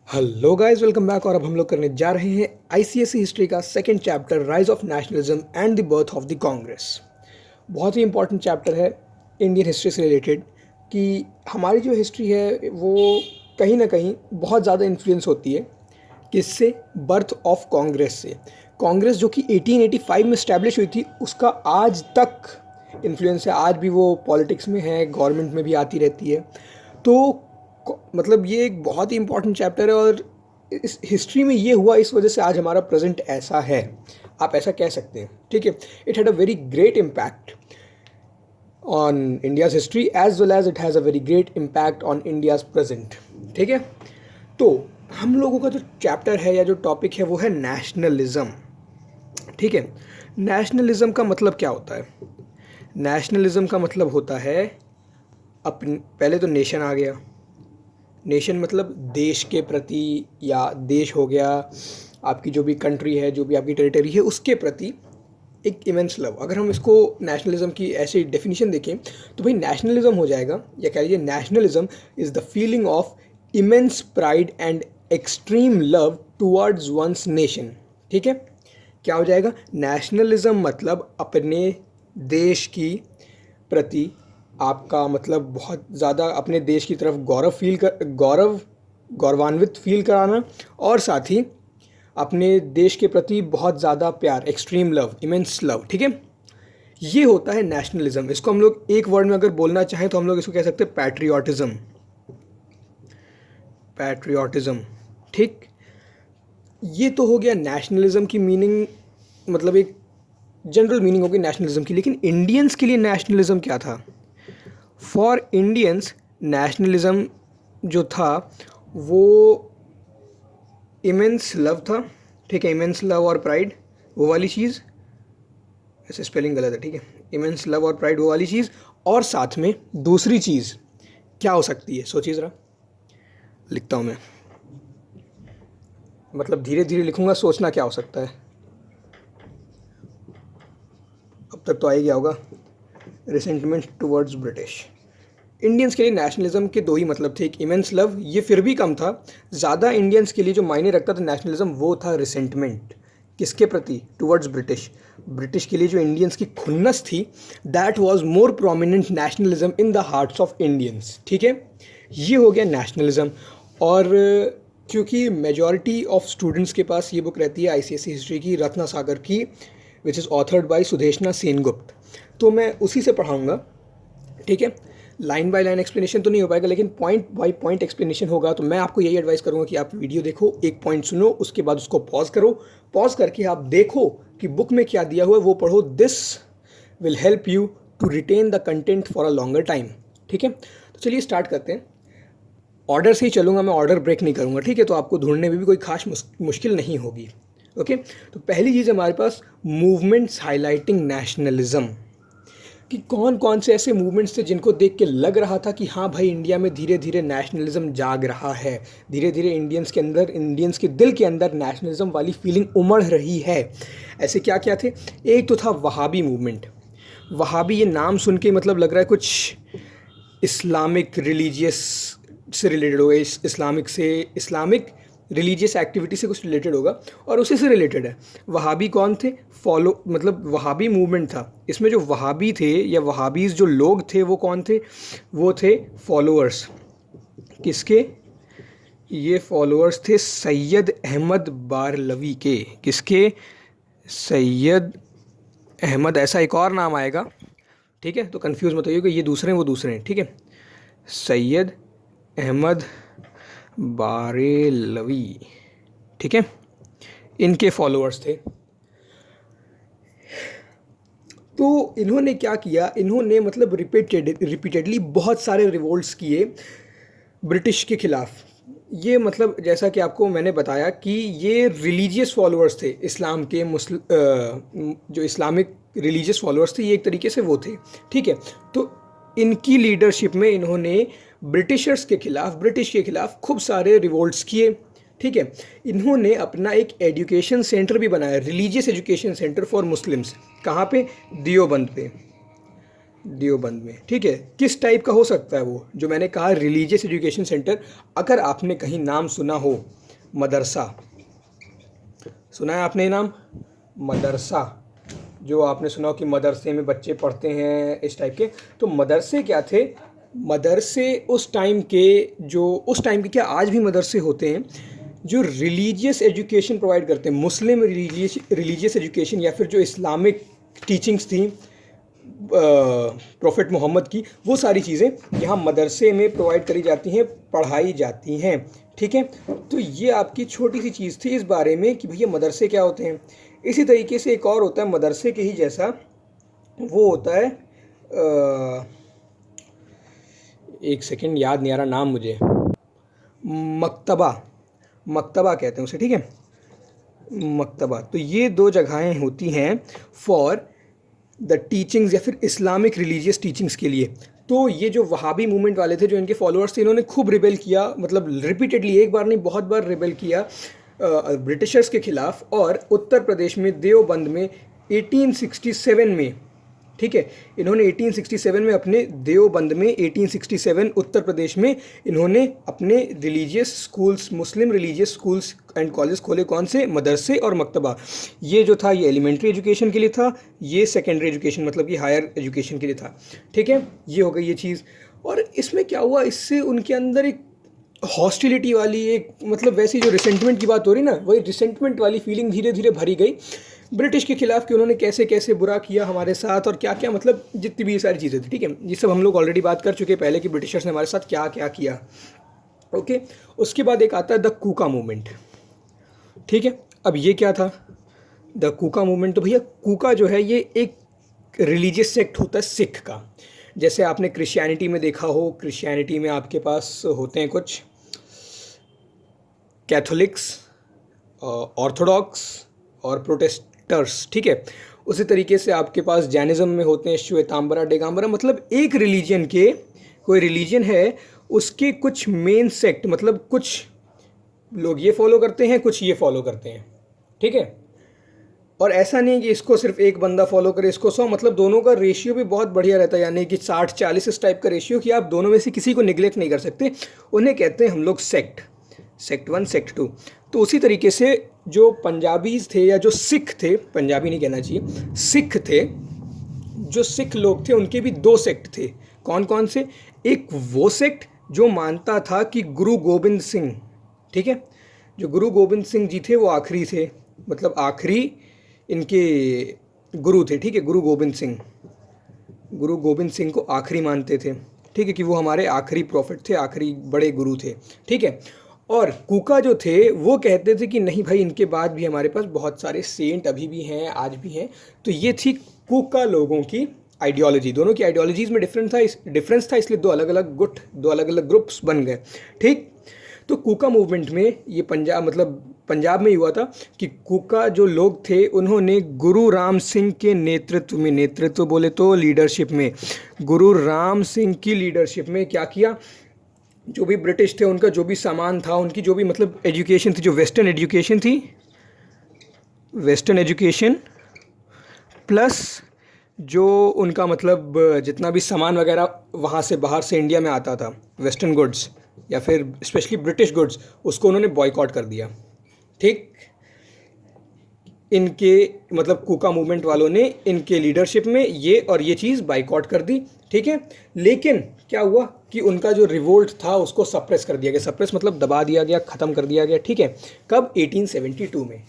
Hello guys, welcome back. और अब हम लोग करने जा रहे हैं आईसीएसई हिस्ट्री का second chapter, rise of nationalism and the birth of the Congress. बहुत ही इंपॉर्टेंट चैप्टर है इंडियन हिस्ट्री से रिलेटेड कि हमारी जो हिस्ट्री है वो कहीं ना कहीं बहुत ज़्यादा इन्फ्लुएंस होती है किससे? बर्थ ऑफ कांग्रेस से। कांग्रेस जो कि 1885 में इस्टेब्लिश हुई थी, उसका आज तक इन्फ्लुएंस है। आज भी वो पॉलिटिक्स में है, गवर्नमेंट में भी आती रहती है। तो मतलब ये एक बहुत ही इंपॉर्टेंट चैप्टर है और इस हिस्ट्री में ये हुआ, इस वजह से आज हमारा प्रेजेंट ऐसा है, आप ऐसा कह सकते हैं। ठीक है, it had a very great impact on India's history as well as it has a very great impact on India's present. ठीक है, तो हम लोगों का जो चैप्टर है या जो टॉपिक है वो है नेशनलिज्म। ठीक है, नेशनलिज्म का मतलब क्या होता है? नेशनलिज्म का मतलब होता है अपने, पहले तो नेशन आ गया। नेशन मतलब देश के प्रति, या देश हो गया आपकी जो भी कंट्री है, जो भी आपकी टेरिटरी है, उसके प्रति एक इमेंस लव। अगर हम इसको नेशनलिज्म की ऐसी डेफिनेशन देखें तो भाई नेशनलिज्म हो जाएगा, या कह लीजिए nationalism is the feeling of immense pride and extreme love towards one's nation. ठीक है, क्या हो जाएगा? नेशनलिज्म मतलब अपने देश की प्रति आपका मतलब बहुत ज़्यादा अपने देश की तरफ गौरवान्वित फील कराना, और साथ ही अपने देश के प्रति बहुत ज़्यादा प्यार, एक्सट्रीम लव, इमेंस लव। ठीक है, ये होता है नेशनलिज्म। इसको हम लोग एक वर्ड में अगर बोलना चाहें तो हम लोग इसको कह सकते हैं पैट्रियोटिज्म। पैट्रियोटिज्म, ठीक। ये तो हो गया नेशनलिज्म की मीनिंग, मतलब एक जनरल मीनिंग होगी नेशनलिज्म की। लेकिन इंडियंस के लिए नेशनलिज्म क्या था? फॉर इंडियंस नेशनलिज्म जो था वो इमेंस लव था। ठीक है, इमेंस लव और प्राइड, वो वाली चीज़, ऐसे स्पेलिंग गलत है। ठीक है, इमेंस लव और प्राइड, वो वाली चीज़। और साथ में दूसरी चीज़ क्या हो सकती है? सोचिए ज़रा, लिखता हूँ मैं, मतलब धीरे धीरे लिखूँगा, सोचना क्या हो सकता है। अब तक तो आ ही गया होगा, रिसेंटमेंट टुवर्ड्स ब्रिटिश। इंडियंस के लिए नेशनलिज्म के दो ही मतलब थे, एक इमेंस लव, ये फिर भी कम था। ज़्यादा इंडियंस के लिए जो मायने रखता था नेशनलिज्म, वो था रिसेंटमेंट। किसके प्रति? Towards British. ब्रिटिश के लिए जो इंडियंस की खुन्नस थी, that was more prominent nationalism in the hearts of Indians. ठीक है, ये हो गया नेशनलिज्म। और क्योंकि मेजॉरिटी ऑफ स्टूडेंट्स के पास ये बुक रहती है आईसीएसई हिस्ट्री की, रत्ना सागर की, which is authored bye Sudeshna Sengupta, तो मैं उसी से पढ़ाऊँगा। ठीक है, लाइन बाय लाइन एक्सप्लेनेशन तो नहीं हो पाएगा, लेकिन पॉइंट बाय पॉइंट एक्सप्लेनेशन होगा। तो मैं आपको यही एडवाइस करूंगा कि आप वीडियो देखो, एक पॉइंट सुनो, उसके बाद उसको पॉज करो, पॉज करके आप देखो कि बुक में क्या दिया हुआ है, वो पढ़ो। This will help you to retain the content for a longer time. ठीक है, तो चलिए स्टार्ट करते हैं। ऑर्डर से ही चलूँगा मैं, ऑर्डर ब्रेक नहीं करूँगा। ठीक है, तो आपको ढूंढने में भी कोई खास मुश्किल नहीं होगी। ओके, तो पहली चीज़ हमारे पास मूवमेंट्स हाईलाइटिंग नेशनलिज्म, कि कौन कौन से ऐसे मूवमेंट्स थे जिनको देख के लग रहा था कि हाँ भाई, इंडिया में धीरे धीरे नेशनलिज्म जाग रहा है, धीरे धीरे इंडियंस के अंदर, इंडियंस के दिल के अंदर नेशनलिज्म वाली फीलिंग उमड़ रही है। ऐसे क्या क्या थे? एक तो था वहाबी मूवमेंट। वहाबी, ये नाम सुन के मतलब लग रहा है कुछ इस्लामिक रिलीजियस से रिलेटेड होगा, इस्लामिक रिलीजियस एक्टिविटी से कुछ रिलेटेड होगा, और उसी से रिलेटेड है। वहाबी कौन थे? फॉलो, मतलब वहाबी मूवमेंट था। इसमें जो वहाबी थे या वहाबीज़ जो लोग थे वो कौन थे? वो थे फॉलोअर्स। किसके? ये फॉलोअर्स थे सैयद अहमद बारलवी के। किसके? सैयद अहमद, ऐसा एक और नाम आएगा। ठीक है, तो कंफ्यूज मत होइए कि ये दूसरे हैं वो दूसरे हैं। ठीक है, सैयद अहमद बारेलवी, ठीक है, इनके फॉलोअर्स थे। तो इन्होंने क्या किया? इन्होंने मतलब रिपीटेडली बहुत सारे रिवोल्ट्स किए ब्रिटिश के खिलाफ। ये मतलब जैसा कि आपको मैंने बताया कि ये रिलीजियस फॉलोअर्स थे इस्लाम के, जो इस्लामिक रिलीजियस फॉलोअर्स थे, ये एक तरीके से वो थे। ठीक है, तो इनकी लीडरशिप में इन्होंने ब्रिटिश के खिलाफ खूब सारे रिवोल्ट्स किए। ठीक है, इन्होंने अपना एक एजुकेशन सेंटर भी बनाया, religious education centre for Muslims. कहाँ पे? दियोबंद में। ठीक है, किस टाइप का हो सकता है वो? जो मैंने कहा रिलीजियस एजुकेशन सेंटर, अगर आपने कहीं नाम सुना हो मदरसा, सुना है आपने ये नाम? मदरसा, जो आपने सुना हो कि मदरसे में बच्चे पढ़ते हैं इस टाइप के। तो मदरसे क्या थे? मदरसे उस टाइम के क्या आज भी मदरसे होते हैं जो रिलीजियस एजुकेशन प्रोवाइड करते हैं, मुस्लिम रिलीजियस एजुकेशन या फिर जो इस्लामिक टीचिंग्स थी प्रॉफिट मोहम्मद की, वो सारी चीज़ें यहाँ मदरसे में प्रोवाइड करी जाती हैं, पढ़ाई जाती हैं। ठीक है, तो ये आपकी छोटी सी चीज़ थी इस बारे में कि भैया मदरसे क्या होते हैं। इसी तरीके से एक और होता है मदरसे के ही जैसा, वो होता है एक सेकंड याद नहीं आ रहा नाम मुझे, मकतबा कहते हैं उसे। ठीक है, मकतबा। तो ये दो जगहें होती हैं फॉर द टीचिंग्स या फिर इस्लामिक रिलीजियस टीचिंग्स के लिए। तो ये जो वहाबी मूवमेंट वाले थे, जो इनके फॉलोअर्स थे, इन्होंने खूब रिबेल किया, मतलब रिपीटेडली, एक बार नहीं बहुत बार रिबेल किया ब्रिटिशर्स के ख़िलाफ़। और उत्तर प्रदेश में देवबंद में 1867 में, ठीक है, इन्होंने 1867 में अपने देवबंद में 1867 उत्तर प्रदेश में इन्होंने अपने religious schools, Muslim religious schools and college खोले। कौन से? मदरसे और मकतबा। ये जो था ये एलिमेंट्री एजुकेशन के लिए था, ये सेकेंडरी एजुकेशन मतलब कि हायर एजुकेशन के लिए था। ठीक है, ये हो गई ये चीज़। और इसमें क्या हुआ, इससे उनके अंदर एक हॉस्टिलिटी वाली, एक मतलब वैसी जो रिसेंटमेंट की बात हो रही ना, वही रिसेंटमेंट वाली फीलिंग धीरे धीरे भरी गई ब्रिटिश के खिलाफ़ कि उन्होंने कैसे कैसे बुरा किया हमारे साथ और क्या क्या, मतलब जितनी भी सारी चीज़ें थी। ठीक है, ये सब हम लोग ऑलरेडी बात कर चुके हैं पहले कि ब्रिटिशर्स ने हमारे साथ क्या क्या किया। ओके, उसके बाद एक आता है द कूका मूवमेंट। ठीक है, अब ये क्या था द कूका मूवमेंट? तो भैया कूका जो है ये एक रिलीजियस सेक्ट होता है सिख का। जैसे आपने क्रिश्चियनिटी में देखा हो, क्रिश्चियनिटी में आपके पास होते हैं कुछ कैथोलिक्स, ऑर्थोडॉक्स और प्रोटेस्टर्स। ठीक है, उसी तरीके से आपके पास जैनिज़्म में होते हैं श्वेतांबरा, दिगंबरा। मतलब एक रिलीजन के, कोई रिलीजन है उसके कुछ मेन सेक्ट, मतलब कुछ लोग ये फॉलो करते हैं, कुछ ये फॉलो करते हैं। ठीक है, और ऐसा नहीं कि इसको सिर्फ एक बंदा फॉलो करे, इसको 100, मतलब दोनों का रेशियो भी बहुत बढ़िया रहता है, यानी कि 60-40 इस टाइप का रेशियो, कि आप दोनों में से किसी को निगलेक्ट नहीं कर सकते। उन्हें कहते हैं हम लोग सेक्ट 1, सेक्ट 2। तो उसी तरीके से जो पंजाबीज थे या जो सिख थे, पंजाबी नहीं कहना चाहिए, सिख थे, जो सिख लोग थे उनके भी 2 सेक्ट थे। कौन कौन से? एक वो सेक्ट जो मानता था कि गुरु गोबिंद सिंह, ठीक है, जो गुरु गोबिंद सिंह जी थे वो आखिरी थे, मतलब आखिरी इनके गुरु थे। ठीक है, गुरु गोबिंद सिंह को आखिरी मानते थे। ठीक है, कि वो हमारे आखिरी प्रॉफिट थे, आखिरी बड़े गुरु थे। ठीक है, और कूका जो थे वो कहते थे कि नहीं भाई, इनके बाद भी हमारे पास बहुत सारे सेंट अभी भी हैं, आज भी हैं। तो ये थी कूका लोगों की आइडियोलॉजी। दोनों की आइडियोलॉजीज़ में डिफरेंस था, इसलिए दो अलग अलग ग्रुप्स बन गए। ठीक, तो कूका मूवमेंट में ये पंजाब में ही हुआ था कि कूका जो लोग थे उन्होंने गुरु राम सिंह के नेतृत्व बोले तो लीडरशिप में, गुरु राम सिंह की लीडरशिप में क्या किया, जो भी ब्रिटिश थे उनका जो भी सामान था, उनकी जो भी मतलब एजुकेशन थी, जो वेस्टर्न एजुकेशन प्लस जो उनका मतलब जितना भी सामान वगैरह वहाँ से बाहर से इंडिया में आता था, वेस्टर्न गुड्स या फिर स्पेशली ब्रिटिश गुड्स, उसको उन्होंने बॉयकॉट कर दिया। ठीक, इनके मतलब कूका मूवमेंट वालों ने इनके लीडरशिप में ये चीज़ बाइकआउट कर दी। ठीक है, लेकिन क्या हुआ कि उनका जो रिवोल्ट था उसको सप्रेस कर दिया गया। सप्रेस मतलब दबा दिया गया, ख़त्म कर दिया गया। ठीक है, कब? 1872 में।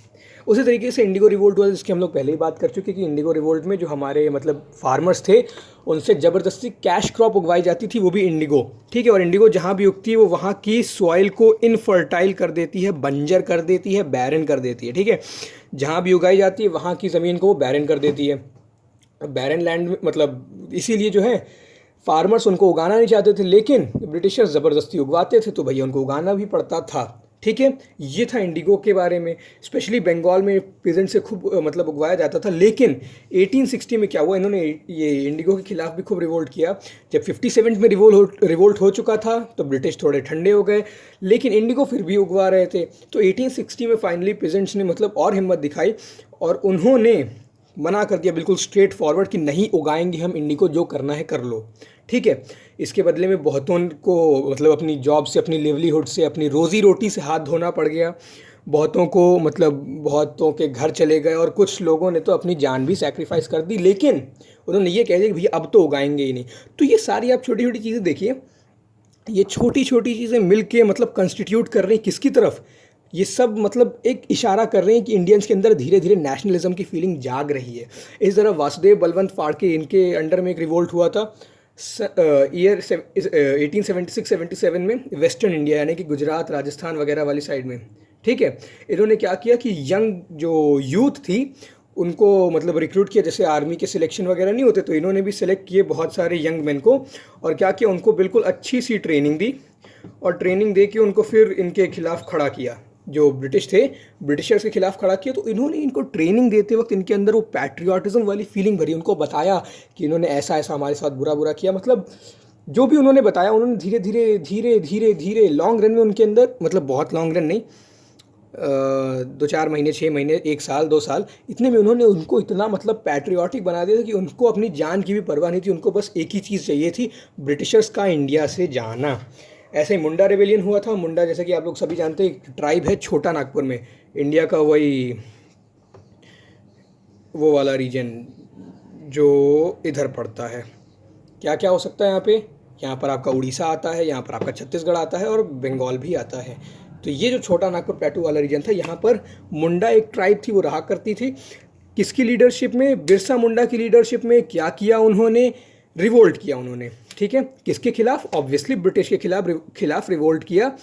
उसी तरीके से इंडिगो रिवोल्ट हुआ, जिसकी हम लोग पहले ही बात कर चुके कि इंडिगो रिवोल्ट में जो हमारे मतलब फार्मर्स थे उनसे ज़बरदस्ती कैश क्रॉप उगवाई जाती थी, वो भी इंडिगो। ठीक है, और इंडिगो जहाँ भी उगती है वो वहाँ की सॉइल को इनफर्टाइल कर देती है, बंजर कर देती है, बैरन कर देती है। ठीक है, जहाँ भी उगाई जाती है वहाँ की ज़मीन को वो बैरन कर देती है। बैरन लैंड मतलब इसीलिए जो है फार्मर्स उनको उगाना नहीं चाहते थे, लेकिन ब्रिटिशर्स ज़बरदस्ती उगवाते थे तो भैया उनको उगाना भी पड़ता था। ठीक है, ये था इंडिगो के बारे में। स्पेशली बंगाल में पीजेंट से खूब मतलब उगवाया जाता था। लेकिन 1860 में क्या हुआ, इन्होंने ये इंडिगो के खिलाफ भी खूब रिवोल्ट किया। जब 57 में रिवोल्ट हो चुका था तो ब्रिटिश थोड़े ठंडे हो गए, लेकिन इंडिगो फिर भी उगवा रहे थे। तो 1860 में फाइनली पीजेंट्स ने मतलब और हिम्मत दिखाई और उन्होंने मना कर दिया बिल्कुल स्ट्रेट फॉरवर्ड कि नहीं उगाएंगे हम इंडिगो, जो करना है कर लो। ठीक है। इसके बदले में बहुतों को मतलब अपनी जॉब से, अपनी लिवलीहुड से, अपनी रोज़ी रोटी से हाथ धोना पड़ गया। बहुतों को मतलब बहुतों के घर चले गए और कुछ लोगों ने तो अपनी जान भी सैक्रिफाइस कर दी, लेकिन उन्होंने ये कह दिया कि भैया अब तो उगाएंगे ही नहीं। तो ये सारी आप छोटी छोटी चीज़ें देखिए, ये छोटी छोटी चीज़ें मिल के मतलब कंस्टिट्यूट कर रही हैं किसकी तरफ, ये सब मतलब एक इशारा कर रहे हैं कि इंडियंस के अंदर धीरे धीरे नेशनलिज्म की फीलिंग जाग रही है। इस तरह वासुदेव बलवंत फाड़के, इनके अंडर में एक रिवोल्ट हुआ था ईयर 1876-77 में वेस्टर्न इंडिया यानी कि गुजरात, राजस्थान वगैरह वाली साइड में, ठीक है। इन्होंने क्या किया कि यंग जो यूथ थी उनको मतलब रिक्रूट किया, जैसे आर्मी के सिलेक्शन वगैरह नहीं होते, तो इन्होंने भी सिलेक्ट किए बहुत सारे यंग मैन को, और क्या किया, उनको बिल्कुल अच्छी सी ट्रेनिंग दी, और ट्रेनिंग दे के उनको फिर इनके खिलाफ खड़ा किया, जो ब्रिटिश थे, ब्रिटिशर्स के खिलाफ खड़ा किया। तो इन्होंने इनको ट्रेनिंग देते वक्त इनके अंदर वो पैट्रियाटिज़म वाली फीलिंग भरी, उनको बताया कि इन्होंने ऐसा ऐसा हमारे साथ बुरा बुरा किया, मतलब जो भी उन्होंने बताया, उन्होंने धीरे धीरे धीरे धीरे धीरे लॉन्ग रन में उनके अंदर, मतलब बहुत लॉन्ग रन नहीं, 2-4 महीने, 6 महीने, 1 साल, 2 साल, इतने में उन्होंने उनको इतना मतलब पैट्रियाटिक बना दिया था कि उनको अपनी जान की भी परवाह नहीं थी, उनको बस एक ही चीज़ चाहिए थी, ब्रिटिशर्स का इंडिया से जाना। ऐसे ही मुंडा रेबेलियन हुआ था। मुंडा जैसे कि आप लोग सभी जानते हैं, एक ट्राइब है छोटा नागपुर में, इंडिया का वही वो वाला रीजन जो इधर पड़ता है। क्या क्या हो सकता है यहाँ पे, यहाँ पर आपका उड़ीसा आता है, यहाँ पर आपका छत्तीसगढ़ आता है और बंगाल भी आता है। तो ये जो छोटा नागपुर प्लेटू वाला रीजन था, यहाँ पर मुंडा एक ट्राइब थी, वो रहा करती थी। किसकी लीडरशिप में? बिरसा मुंडा की लीडरशिप में। क्या किया उन्होंने? रिवोल्ट किया उन्होंने, ठीक है। किसके खिलाफ? ऑब्वियसली ब्रिटिश के खिलाफ रिवोल्ट किया,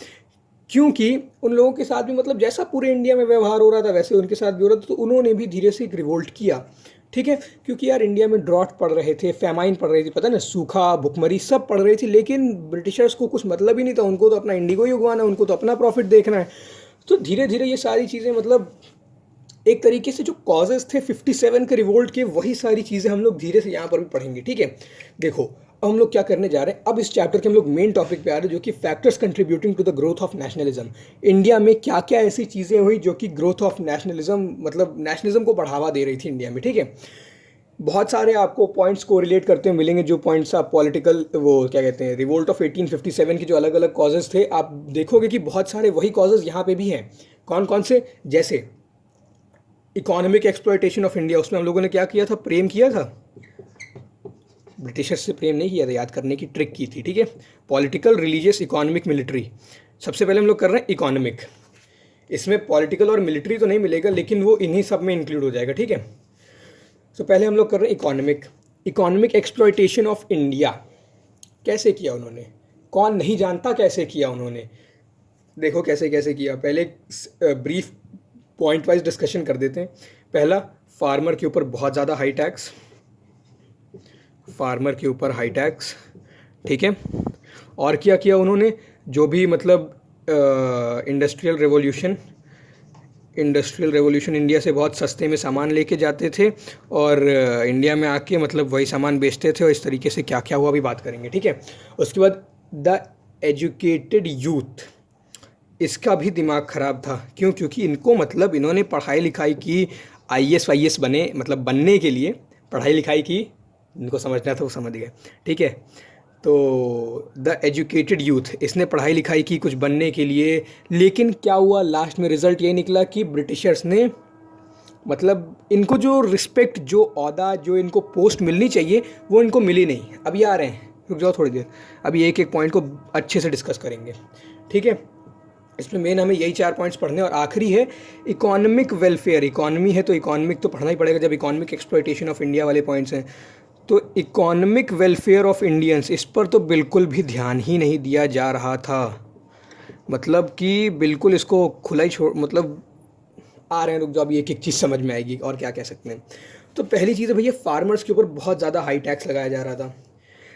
क्योंकि उन लोगों के साथ भी मतलब जैसा पूरे इंडिया में व्यवहार हो रहा था वैसे उनके साथ भी हो रहा था, तो उन्होंने भी धीरे से एक रिवोल्ट किया, ठीक है। क्योंकि यार इंडिया में ड्रॉट पड़ रहे थे, फैमाइन पड़ रही थी, पता ना, सूखा, भुखमरी सब पड़ रही थी, लेकिन ब्रिटिशर्स को कुछ मतलब ही नहीं था, उनको तो अपना इंडिगो ही उगवाना है, उनको तो अपना प्रॉफिट देखना है। तो धीरे धीरे ये सारी चीज़ें मतलब एक तरीके से जो कॉजेज़ थे 57 के रिवोल्ट के, वही सारी चीज़ें हम लोग धीरे से यहाँ पर भी पढ़ेंगे, ठीक है। देखो अब हम लोग क्या करने जा रहे हैं, अब इस चैप्टर के हम लोग मेन टॉपिक पे आ रहे हैं, जो कि factors contributing to the growth of nationalism. India में क्या क्या ऐसी चीज़ें हुई जो कि ग्रोथ ऑफ नेशनलिज्म, मतलब नेशनलिज्म को बढ़ावा दे रही थी इंडिया में, ठीक है। बहुत सारे आपको पॉइंट्स को रिलेट करते हुए मिलेंगे, जो पॉइंट्स आप पॉलिटिकल, वो क्या कहते हैं, रिवोल्ट ऑफ 1857 के जो अलग अलग कॉजेज़ थे, आप देखोगे कि बहुत सारे वही कॉजेज़ यहाँ पे भी हैं। कौन कौन से? जैसे इकोनॉमिक एक्सप्लॉयटेशन ऑफ इंडिया, उसमें हम लोगों ने क्या किया था? प्रेम किया था, ब्रिटिशर्स से प्रेम नहीं किया था, याद करने की ट्रिक की थी, ठीक है। Political, religious, economic, military. सबसे पहले हम लोग कर रहे हैं इकोनॉमिक। इसमें पॉलिटिकल और मिलिट्री तो नहीं मिलेगा, लेकिन वो इन्हीं सब में इंक्लूड हो जाएगा, ठीक है। तो पहले हम लोग कर रहे हैं economic. Economic exploitation of India कैसे किया उन्होंने? कौन नहीं जानता कैसे किया उन्होंने? देखो कैसे कैसे किया। पहले ब्रीफ पॉइंट वाइज डिस्कशन कर देते हैं। पहला, फार्मर के ऊपर बहुत ज़्यादा हाई टैक्स, फार्मर के ऊपर हाई टैक्स, ठीक है। और क्या किया उन्होंने? जो भी मतलब इंडस्ट्रियल रेवोल्यूशन, इंडिया से बहुत सस्ते में सामान लेके जाते थे और इंडिया में आके मतलब वही सामान बेचते थे, और इस तरीके से क्या क्या हुआ अभी बात करेंगे, ठीक है। उसके बाद द एजुकेटेड यूथ, इसका भी दिमाग ख़राब था। क्यों? क्योंकि इनको मतलब इन्होंने पढ़ाई लिखाई की, IAS वाईएएस बने, मतलब बनने के लिए पढ़ाई लिखाई की, इनको समझना था वो समझ गए, ठीक है। तो द एजुकेटेड यूथ, इसने पढ़ाई लिखाई की कुछ बनने के लिए, लेकिन क्या हुआ लास्ट में? रिज़ल्ट ये निकला कि ब्रिटिशर्स ने मतलब इनको जो रिस्पेक्ट, जो औहदा, जो इनको पोस्ट मिलनी चाहिए वो इनको मिली नहीं। अभी आ रहे हैं, रुक जाओ थोड़ी देर, अभी एक एक पॉइंट को अच्छे से डिस्कस करेंगे, ठीक है। इसमें मेन हमें यही 4 पॉइंट्स पढ़ने, और आखिरी है इकोनॉमिक वेलफेयर। इकोनॉमी है तो इकोनॉमिक तो पढ़ना ही पड़ेगा, जब इकोनॉमिक एक्सप्लॉयटेशन ऑफ इंडिया वाले पॉइंट्स हैं। तो इकोनॉमिक वेलफेयर ऑफ इंडियंस, इस पर तो बिल्कुल भी ध्यान ही नहीं दिया जा रहा था, मतलब कि बिल्कुल इसको खुला ही छोड़, मतलब आ रहे हैं, रुक जाओ अभी एक एक चीज़ समझ में आएगी और क्या कह सकते हैं। तो पहली चीज़ है भैया, फार्मर्स के ऊपर बहुत ज़्यादा हाई टैक्स लगाया जा रहा था।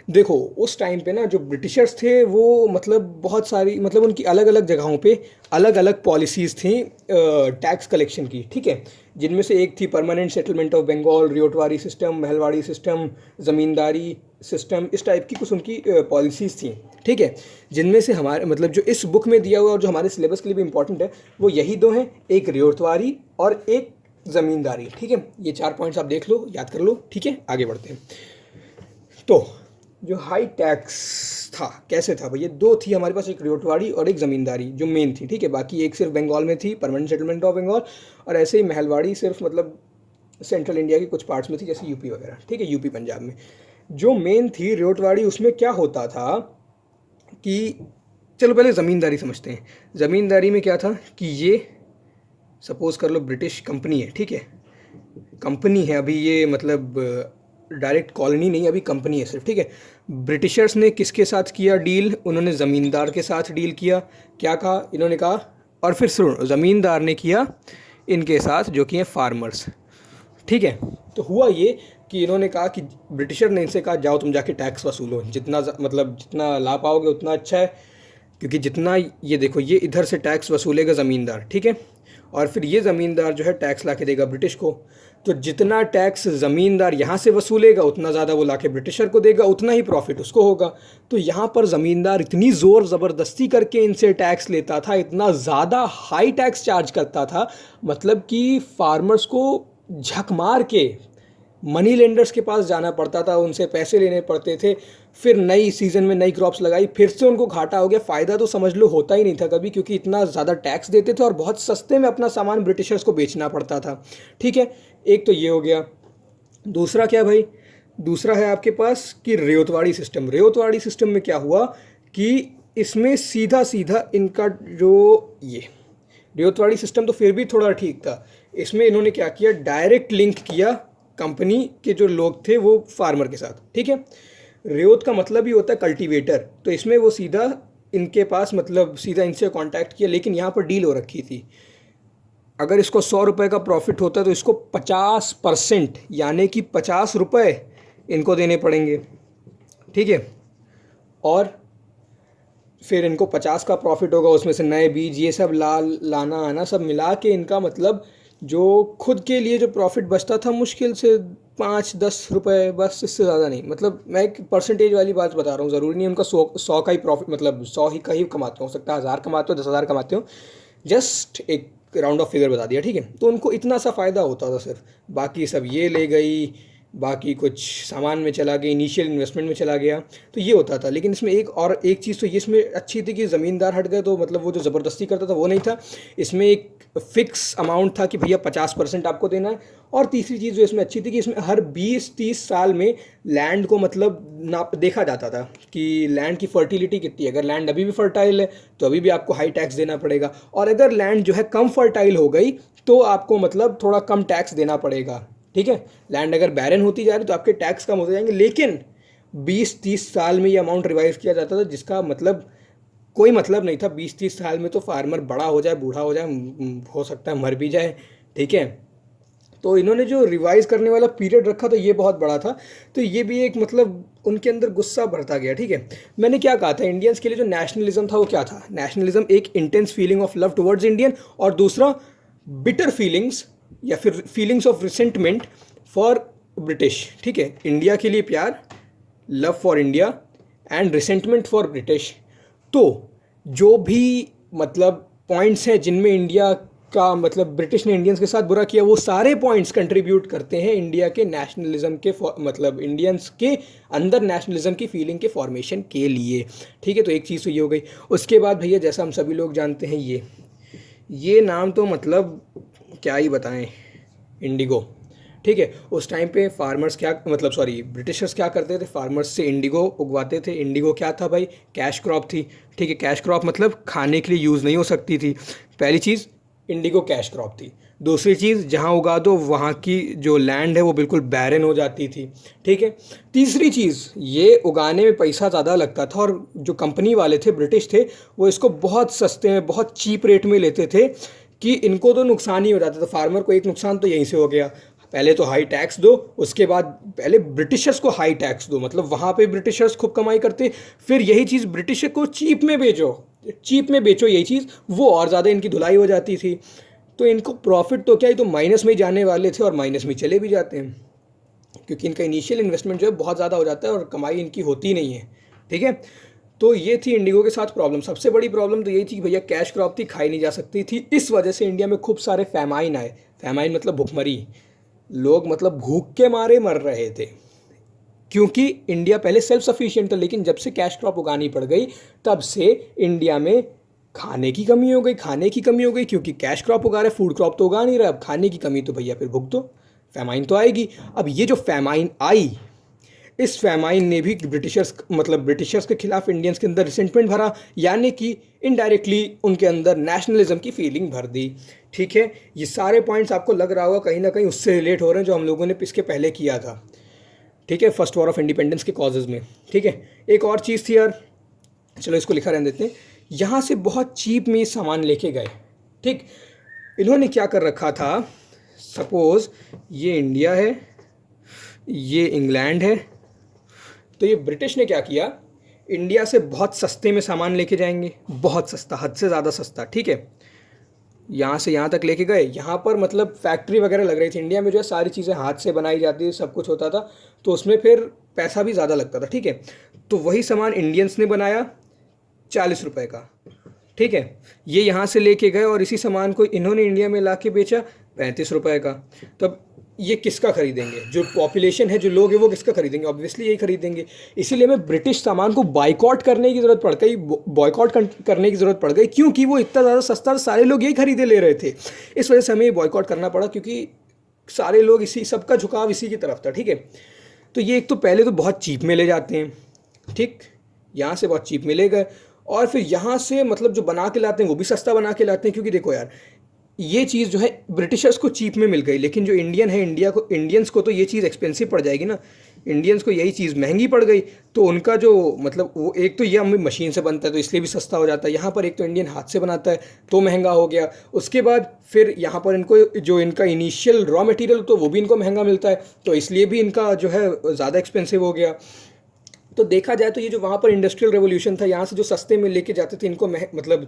देखो उस टाइम पे ना जो ब्रिटिशर्स थे वो मतलब बहुत सारी, मतलब उनकी अलग अलग जगहों पे अलग अलग पॉलिसीज़ थी टैक्स कलेक्शन की, ठीक है। जिनमें से एक थी permanent settlement of Bengal, Ryotwari system, Mahalwari system, Zamindari system, इस टाइप की कुछ उनकी पॉलिसीज़ थी, ठीक है। जिनमें से हमारे मतलब जो इस बुक में दिया हुआ और जो हमारे सिलेबस के लिए भी इंपॉर्टेंट है वो यही दो हैं, एक रियोटवारी और एक ज़मींदारी, ठीक है। ये 4 पॉइंट्स आप देख लो, याद कर लो, ठीक है। आगे बढ़ते हैं। तो जो हाई टैक्स था कैसे था भैया, दो थी हमारे पास, एक रेवतवाड़ी और एक ज़मींदारी जो मेन थी, ठीक है। बाकी एक सिर्फ बंगाल में थी, परमानेंट सेटलमेंट ऑफ बंगाल, और ऐसे ही महलवाड़ी सिर्फ मतलब सेंट्रल इंडिया के कुछ पार्ट्स में थी, जैसे यूपी वगैरह, ठीक है, यूपी पंजाब में। जो मेन थी रेवतवाड़ी, उसमें क्या होता था कि चलो पहले ज़मींदारी समझते हैं। ज़मींदारी में क्या था कि ये सपोज़ कर लो ब्रिटिश कंपनी है, ठीक है, कंपनी है अभी ये, मतलब डायरेक्ट कॉलोनी नहीं, अभी कंपनी है सिर्फ, ठीक है। ब्रिटिशर्स ने किसके साथ किया डील, उन्होंने ज़मींदार के साथ डील किया। क्या कहा इन्होंने, कहा, और फिर सुनो, ज़मींदार ने किया इनके साथ जो कि हैं फार्मर्स, ठीक है। तो हुआ ये कि इन्होंने कहा कि ब्रिटिशर ने इनसे कहा जाओ तुम जाके टैक्स वसूलो, जितना मतलब जितना ला पाओगे उतना अच्छा है, क्योंकि जितना ये देखो ये इधर से टैक्स वसूलेगा ज़मींदार, ठीक है, और फिर ये ज़मींदार जो है टैक्स ला के देगा ब्रिटिश को। तो जितना टैक्स ज़मींदार यहाँ से वसूलेगा उतना ज़्यादा वो ला के ब्रिटिशर को देगा, उतना ही प्रॉफिट उसको होगा। तो यहाँ पर ज़मींदार इतनी ज़ोर ज़बरदस्ती करके इनसे टैक्स लेता था, इतना ज़्यादा हाई टैक्स चार्ज करता था, मतलब कि फार्मर्स को झक मार के मनी लेंडर्स के पास जाना पड़ता था, उनसे पैसे लेने पड़ते थे। फिर नई सीज़न में नई क्रॉप्स लगाई, फिर से उनको घाटा हो गया, फ़ायदा तो समझ लो होता ही नहीं था कभी, क्योंकि इतना ज़्यादा टैक्स देते थे और बहुत सस्ते में अपना सामान ब्रिटिशर्स को बेचना पड़ता था, ठीक है। एक तो ये हो गया। दूसरा क्या भाई, दूसरा है आपके पास कि रेवतवाड़ी सिस्टम। रेवतवाड़ी सिस्टम में क्या हुआ कि इसमें सीधा सीधा इनका जो ये रेवतवाड़ी सिस्टम तो फिर भी थोड़ा ठीक था, इसमें इन्होंने क्या किया, डायरेक्ट लिंक किया कंपनी के जो लोग थे वो फार्मर के साथ, ठीक है। रेवत का मतलब ही होता है कल्टीवेटर, तो इसमें वो सीधा इनके पास मतलब सीधा इनसे कांटेक्ट किया, लेकिन यहाँ पर डील हो रखी थी, अगर इसको 100 रुपये का प्रॉफिट होता है तो इसको 50% यानी कि 50 रुपये इनको देने पड़ेंगे, ठीक है। और फिर इनको 50 का प्रॉफिट होगा, उसमें से नए बीज ये सब लाना आना सब मिला के इनका मतलब जो खुद के लिए जो प्रॉफिट बचता था मुश्किल से 5-10 रुपये, बस, इससे ज़्यादा नहीं। मतलब मैं एक परसेंटेज वाली बात बता रहा हूँ, ज़रूरी नहीं उनका 100 का ही प्रॉफिट, मतलब 100 ही का ही कमाते हो सकता है, 1000 कमाते हो, 10,000 कमाते हो, जस्ट एक राउंड ऑफ फिगर बता दिया, ठीक है। तो उनको इतना सा फ़ायदा होता था सिर्फ, बाकी सब ये ले गई, बाकी कुछ सामान में चला गया, इनिशियल इन्वेस्टमेंट में चला गया, तो ये होता था। लेकिन इसमें एक चीज़ तो ये इसमें अच्छी थी कि ज़मींदार हट गए, तो मतलब वो जो ज़बरदस्ती करता था वो नहीं था, इसमें एक फ़िक्स अमाउंट था कि भैया 50% आपको देना है। और तीसरी चीज़ जो इसमें अच्छी थी कि इसमें हर 20-30 साल में लैंड को मतलब नाप देखा जाता था कि लैंड की फर्टिलिटी कितनी है, अगर लैंड अभी भी फर्टाइल है तो अभी भी आपको हाई टैक्स देना पड़ेगा, और अगर लैंड जो है कम फर्टाइल हो गई तो आपको मतलब थोड़ा कम टैक्स देना पड़ेगा, ठीक है। लैंड अगर बैरन होती जा रही तो आपके टैक्स कम होते जाएंगे, लेकिन 20-30 साल में ये अमाउंट रिवाइज किया जाता था, जिसका मतलब कोई मतलब नहीं था। 20-30 साल में तो फार्मर बड़ा हो जाए, बूढ़ा हो जाए, हो सकता है मर भी जाए, ठीक है। तो इन्होंने जो रिवाइज करने वाला पीरियड रखा था ये बहुत बड़ा था, तो ये भी एक मतलब उनके अंदर गुस्सा भरता गया, ठीक है। मैंने क्या कहा था, इंडियंस के लिए जो नेशनलिज्म था वो क्या था, नेशनलिज्म एक intense feeling of love towards Indian, और दूसरा बिटर फीलिंग्स या फिर feelings of resentment for British, ठीक है। इंडिया के लिए प्यार, love for India and resentment for British. तो जो भी मतलब पॉइंट्स हैं जिनमें इंडिया का मतलब ब्रिटिश ने इंडियंस के साथ बुरा किया, वो सारे पॉइंट्स कंट्रीब्यूट करते हैं इंडिया के नेशनलिज्म के मतलब इंडियंस के अंदर नेशनलिज्म की फीलिंग के फॉर्मेशन के लिए, ठीक है। तो एक चीज़ तो ये हो गई। उसके बाद भैया जैसा हम सभी लोग जानते हैं ये नाम तो मतलब क्या ही बताएं, इंडिगो, ठीक है। उस टाइम पे फार्मर्स क्या मतलब सॉरी ब्रिटिशर्स क्या करते थे, फार्मर्स से इंडिगो उगवाते थे। इंडिगो क्या था भाई, कैश क्रॉप थी, ठीक है। कैश क्रॉप मतलब खाने के लिए यूज़ नहीं हो सकती थी, पहली चीज़ इंडिगो कैश क्रॉप थी। दूसरी चीज़, जहाँ उगा दो वहाँ की जो लैंड है वो बिल्कुल बैरन हो जाती थी, ठीक है। तीसरी चीज़, ये उगाने में पैसा ज़्यादा लगता था, और जो कंपनी वाले थे ब्रिटिश थे वो इसको बहुत सस्ते में बहुत चीप रेट में लेते थे कि इनको तो नुकसान ही हो जाता था। फार्मर को एक नुकसान तो यहीं से हो गया, पहले तो हाई टैक्स दो, उसके बाद पहले ब्रिटिशर्स को हाई टैक्स दो, मतलब वहाँ पे ब्रिटिशर्स खूब कमाई करते, फिर यही चीज़ ब्रिटिशर को चीप में बेचो यही चीज़, वो और ज़्यादा इनकी धुलाई हो जाती थी। तो इनको प्रॉफिट तो क्या ही, तो माइनस में ही जाने वाले थे और माइनस में चले भी जाते हैं, क्योंकि इनका इनिशियल इन्वेस्टमेंट जो है बहुत ज़्यादा हो जाता है और कमाई इनकी होती नहीं है, ठीक है। तो ये थी इंडिगो के साथ प्रॉब्लम। सबसे बड़ी प्रॉब्लम तो यही थी कि भैया कैश क्रॉप थी, खाई नहीं जा सकती थी, इस वजह से इंडिया में खूब सारे फैमाइन आए। फैमाइन मतलब भुखमरी, लोग मतलब भूख के मारे मर रहे थे। क्योंकि इंडिया पहले सेल्फ सफिशिएंट था, लेकिन जब से कैश क्रॉप उगानी पड़ गई तब से इंडिया में खाने की कमी हो गई, क्योंकि कैश क्रॉप उगा रहे, फूड क्रॉप तो उगा नहीं रहा, अब खाने की कमी तो भैया फिर भुगतो, फैमाइन तो आएगी। अब ये जो फैमाइन आई, इस फैमाइन ने भी ब्रिटिशर्स के खिलाफ इंडियंस के अंदर रिसेंटमेंट भरा, यानी कि इनडायरेक्टली उनके अंदर नेशनलिज्म की फीलिंग भर दी। ठीक है, ये सारे पॉइंट्स आपको लग रहा होगा कहीं ना कहीं उससे रिलेट हो रहे हैं जो हम लोगों ने इसके पहले किया था। ठीक है, फर्स्ट वॉर ऑफ इंडिपेंडेंस के कॉजेज़ में। ठीक है, एक और चीज़ थी यार, चलो इसको लिखा रहने देते हैं। यहाँ से बहुत चीप में सामान लेके गए। ठीक, इन्होंने क्या कर रखा था, सपोज़ ये इंडिया है, ये इंग्लैंड है, तो ये ब्रिटिश ने क्या किया, इंडिया से बहुत सस्ते में सामान लेके जाएंगे, बहुत सस्ता, हद से ज़्यादा सस्ता। ठीक है, यहाँ से यहाँ तक लेके गए, यहाँ पर मतलब फैक्ट्री वगैरह लग रही थी। इंडिया में जो है सारी चीज़ें हाथ से बनाई जाती थी, सब कुछ होता था, तो उसमें फिर पैसा भी ज़्यादा लगता था। ठीक है, तो वही सामान इंडियंस ने बनाया 40 रुपये का। ठीक है, ये यहाँ से लेके गए और इसी सामान को इन्होंने इंडिया में ला के बेचा 35 रुपये का। तब ये किसका खरीदेंगे, जो पॉपुलेशन है, जो लोग हैं, वो किसका खरीदेंगे, ऑब्वियसली यही खरीदेंगे। इसीलिए हमें ब्रिटिश सामान को बॉयकॉट करने की ज़रूरत पड़ गई, करने की ज़रूरत पड़ गई, क्योंकि वो इतना ज़्यादा सस्ता, सारे लोग यही खरीदे ले रहे थे। इस वजह से हमें बॉयकॉट करना पड़ा, क्योंकि सारे लोग इसी, सबका झुकाव इसी की तरफ था। ठीक है, तो ये एक तो पहले तो बहुत चीप में ले जाते हैं। ठीक, यहाँ से बहुत चीप में ले गए, और फिर यहाँ से मतलब जो बना के लाते हैं वो भी सस्ता बना के लाते हैं, क्योंकि देखो यार, ये चीज़ जो है ब्रिटिशर्स को चीप में मिल गई, लेकिन जो इंडियन है, इंडियंस को तो ये चीज़ एक्सपेंसिव पड़ जाएगी ना, इंडियंस को यही चीज़ महंगी पड़ गई। तो उनका जो मतलब वो, एक तो ये हमें मशीन से बनता है तो इसलिए भी सस्ता हो जाता है, यहाँ पर एक तो इंडियन हाथ से बनाता है तो महंगा हो गया। उसके बाद फिर यहाँ पर इनको जो इनका इनिशियल रॉ मटेरियल तो वो भी इनको महंगा मिलता है, तो इसलिए भी इनका जो है ज़्यादा एक्सपेंसिव हो गया। तो देखा जाए तो ये जो वहाँ पर इंडस्ट्रियल रेवोल्यूशन था, यहाँ से जो सस्ते में लेके जाते थे, इनको मतलब